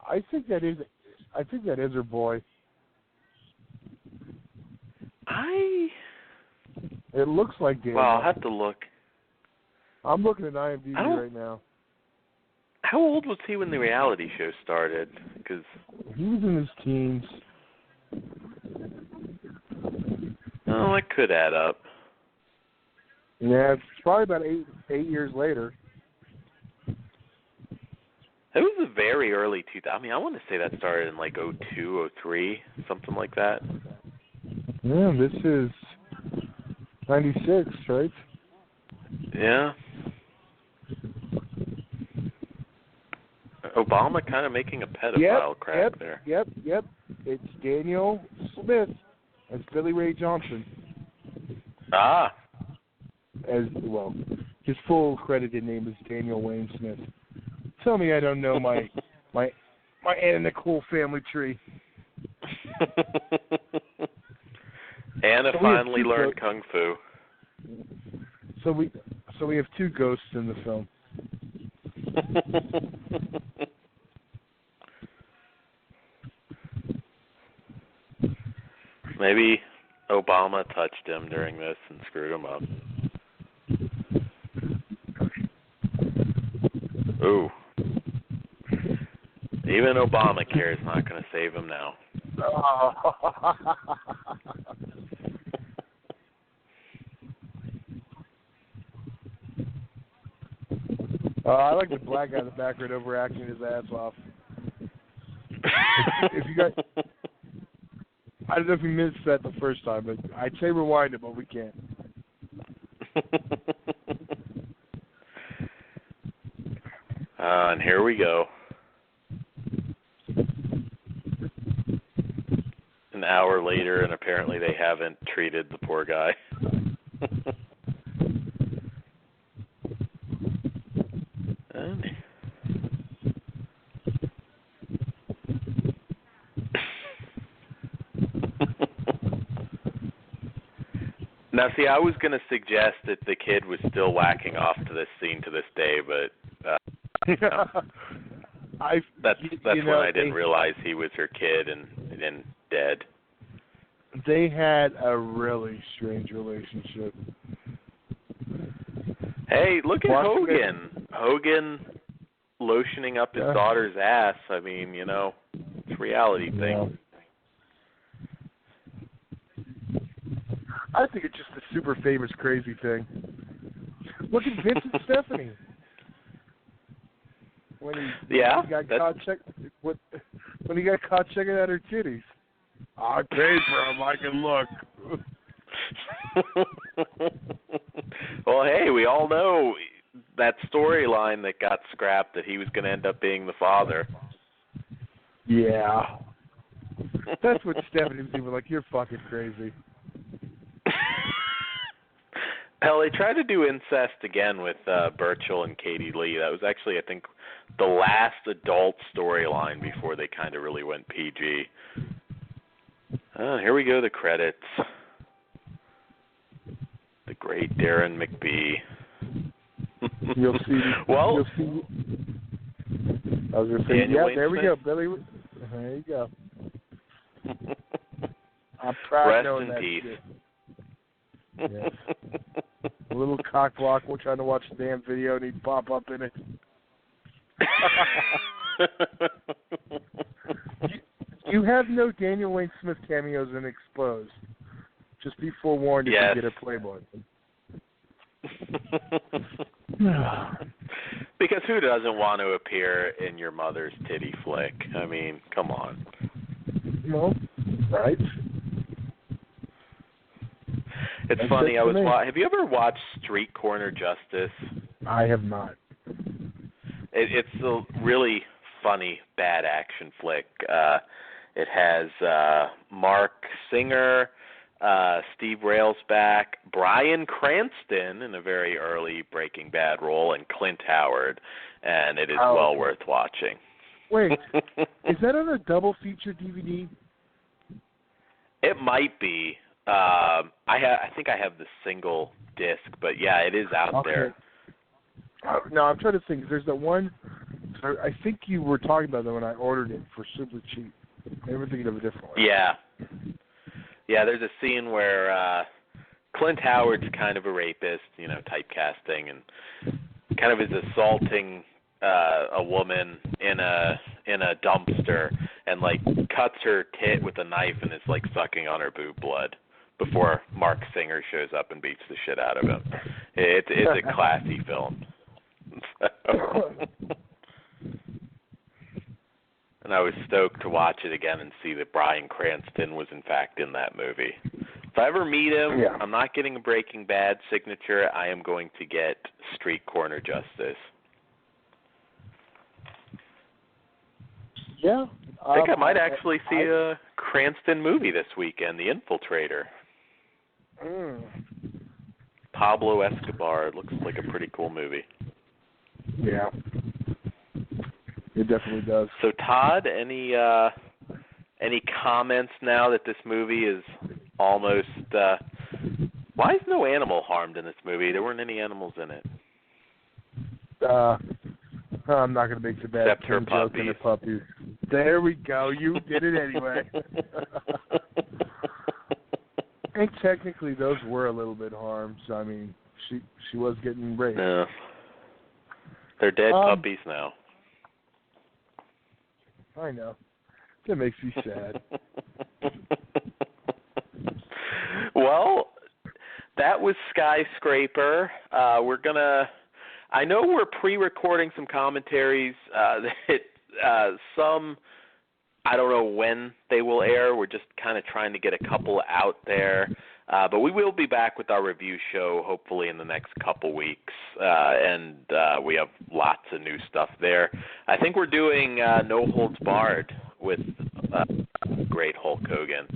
I: I think that is her boy. It looks like Daniel.
H: Well, I'll have to look.
I: I'm looking at IMDb right now.
H: How old was he when the reality show started? Because
I: he was in his teens.
H: Oh, that could add up.
I: Yeah, it's probably about eight years later.
H: It was a very early 2000. I mean, I want to say that started in like 02, 03, something like that.
I: Yeah, this is 96, right?
H: Yeah. Obama kind of making a pedophile crap there.
I: Yep. It's Daniel Smith as Billy Ray Johnson.
H: Ah.
I: As well, his full credited name is Daniel Wayne Smith. Tell me I don't know my Anna Nicole family tree.
H: Anna finally learned kung fu.
I: So we have two ghosts in the film.
H: Maybe Obama touched him during this and screwed him up. Ooh. Even Obamacare is not going to save him now.
I: I like the black guy in the background overacting his ass off. If you guys, I don't know if you missed that the first time, but I'd say rewind it, but we can't.
H: And here we go. An hour later, and apparently they haven't treated the poor guy. Now, see, I was going to suggest that the kid was still whacking off to this scene to this day, but no. That's when I didn't realize he was her kid and dead.
I: They had a really strange relationship.
H: Hey, look at Hogan. Hogan lotioning up his daughter's ass. I mean, it's a reality thing.
I: I think it's just a super famous crazy thing. Look at Vince and Stephanie. When he got caught when he got caught checking out her titties. I paid for them. I can look.
H: Well, hey, we all know that storyline that got scrapped, that he was going to end up being the father.
I: Yeah. That's what Stephanie was even like, you're fucking crazy.
H: Hell, they tried to do incest again with Burchill and Katie Lee. That was actually, I think, the last adult storyline before they kind of really went PG. Here we go, the credits. The great Darren McBee.
I: You'll see.
H: Well,
I: you'll see. I was going to say,
H: Daniel Wayne
I: there
H: Smith.
I: we go, Billy. There you go. I'm proud
H: Rest
I: of knowing
H: in
I: that
H: peace.
I: shit. Yes. A little cock block. We're trying to watch the damn video and he'd pop up in it. You have no Daniel Wayne Smith cameos in Exposed. Just be forewarned if you get a Playboy.
H: Because who doesn't want to appear in your mother's titty flick? I mean, come on.
I: No, right?
H: It's
I: That's
H: funny.
I: it for me.
H: Have you ever watched Street Corner Justice?
I: I have not.
H: It's a really funny bad action flick. It has Mark Singer, Steve Railsback, Bryan Cranston in a very early Breaking Bad role, and Clint Howard, and it is well worth watching.
I: Wait, is that on a double feature DVD?
H: It might be. I think I have the single disc, but yeah, it is out there.
I: No, I'm trying to think. There's that one. I think you were talking about that when I ordered it for super cheap. Maybe we're thinking of a different one.
H: Yeah. Yeah, there's a scene where Clint Howard's kind of a rapist, typecasting, and kind of is assaulting a woman in a dumpster, and cuts her tit with a knife and is sucking on her boob blood before Mark Singer shows up and beats the shit out of him. It's a classy film. And I was stoked to watch it again and see that Bryan Cranston was in fact in that movie. If I ever meet him, I'm not getting a Breaking Bad signature. I am going to get Street Corner Justice.
I: Yeah.
H: I think I might actually see a Cranston movie this weekend, The Infiltrator. Pablo Escobar. It looks like a pretty cool movie.
I: Yeah. It definitely does.
H: So, Todd, any comments now that this movie is almost... why is no animal harmed in this movie? There weren't any animals in it.
I: I'm not going to make the bad
H: Except her
I: joke in the puppies. There we go. You did it anyway. And technically, those were a little bit harmed. So, I mean, she was getting raped.
H: No. They're dead puppies now.
I: I know. That makes me sad.
H: Well, that was Skyscraper. We're going to... I know we're pre-recording some commentaries that some... I don't know when they will air. We're just kind of trying to get a couple out there. But we will be back with our review show hopefully in the next couple weeks. And we have lots of new stuff there. I think we're doing No Holds Barred with great Hulk Hogan.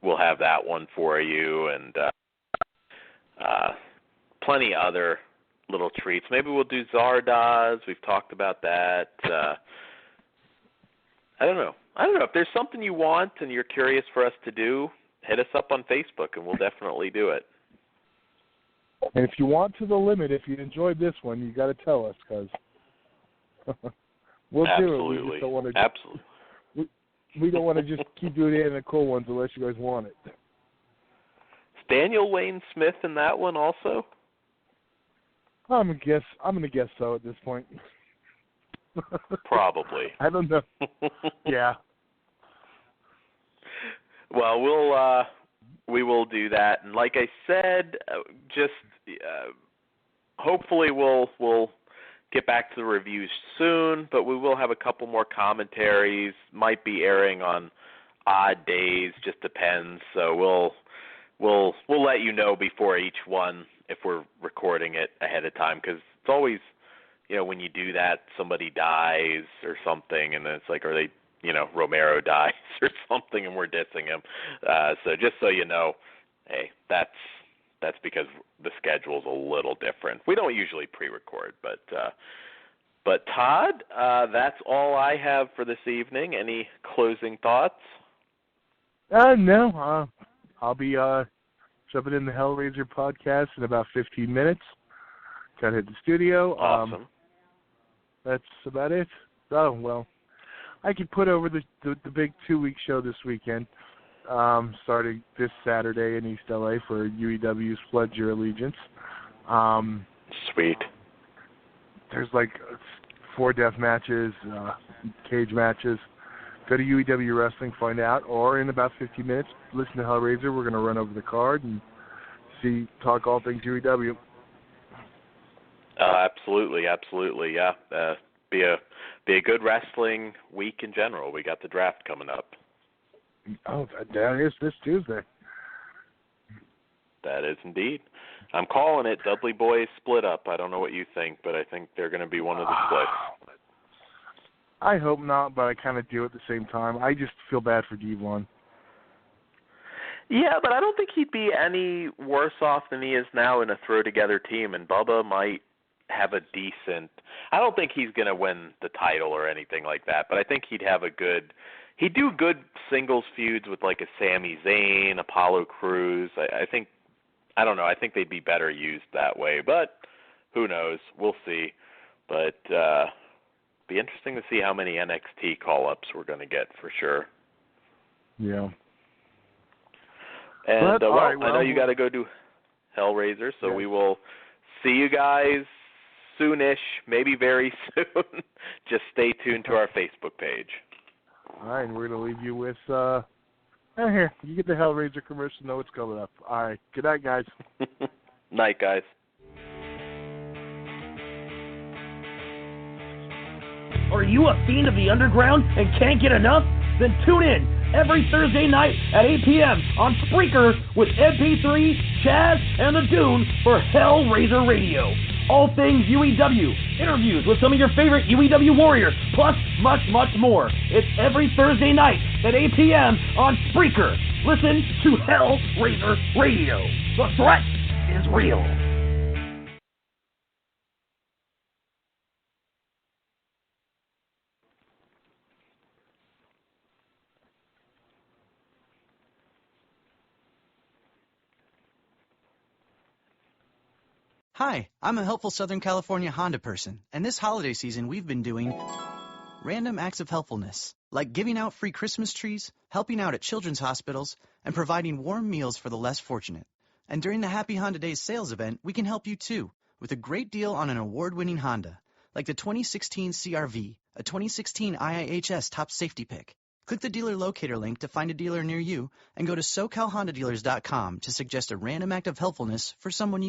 H: We'll have that one for you, and plenty other little treats. Maybe we'll do Zardoz. We've talked about that. I don't know. If there's something you want and you're curious for us to do, hit us up on Facebook, and we'll definitely do it.
I: And if you want to the limit, if you enjoyed this one, you got to tell us, because we'll
H: Absolutely.
I: do it. We just don't want to.
H: Absolutely.
I: We don't want to just keep doing the Anna Nicole ones unless you guys want it.
H: Is Daniel Wayne Smith in that one also?
I: I'm gonna guess so at this point.
H: Probably.
I: I don't know. Yeah.
H: Well, we will do that, and like I said, just hopefully we'll get back to the reviews soon, but we will have a couple more commentaries. Might be airing on odd days, just depends. So we'll let you know before each one if we're recording it ahead of time, because it's always, when you do that, somebody dies or something, and then it's like, are they, Romero dies or something, and we're dissing him. So just so you know, hey, that's because the schedule's a little different. We don't usually pre-record, but Todd, that's all I have for this evening. Any closing thoughts?
I: No. I'll be jumping in the Hellraiser podcast in about 15 minutes. Got to hit the studio.
H: Awesome.
I: That's about it. Oh, well, I could put over the big 2-week show this weekend, starting this Saturday in East LA for UEW's Pledge Your Allegiance.
H: Sweet.
I: There's like 4 death matches, cage matches. Go to UEW Wrestling, find out, or in about 15 minutes, listen to Hellraiser. We're going to run over the card and talk all things UEW.
H: Absolutely, yeah. Be a good wrestling week in general. We got the draft coming up.
I: Oh, that is this Tuesday.
H: That is indeed. I'm calling it Dudley Boys Split Up. I don't know what you think, but I think they're going to be one of the splits.
I: I hope not, but I kind of do at the same time. I just feel bad for Devon.
H: Yeah, but I don't think he'd be any worse off than he is now in a throw-together team, and Bubba might have a decent... I don't think he's going to win the title or anything like that, but I think he'd have a good... He'd do good singles feuds with like a Sami Zayn, Apollo Crews. I don't know. I think they'd be better used that way, but who knows? We'll see. But be interesting to see how many NXT call-ups we're going to get for sure.
I: Yeah.
H: And I know you got to go do Hellraiser, so we will see you guys soonish, maybe very soon. Just stay tuned to our Facebook page.
I: All right, and we're going to leave you with, here, you get the Hellraiser commercial, know what's coming up. All right, good night, guys.
H: Night, guys.
J: Are you a fiend of the underground and can't get enough? Then tune in every Thursday night at 8 p.m. on Spreaker with MP3, Chaz, and the Dune for Hellraiser Radio. All things UEW, interviews with some of your favorite UEW warriors, plus much, much more. It's every Thursday night at 8 p.m. on Spreaker. Listen to Hellraiser Radio. The threat is real.
A: Hi, I'm a helpful Southern California Honda person, and this holiday season we've been doing random acts of helpfulness, like giving out free Christmas trees, helping out at children's hospitals, and providing warm meals for the less fortunate. And during the Happy Honda Days sales event, we can help you too, with a great deal on an award-winning Honda, like the 2016 CR-V, a 2016 IIHS top safety pick. Click the dealer locator link to find a dealer near you, and go to SoCalHondaDealers.com to suggest a random act of helpfulness for someone you know.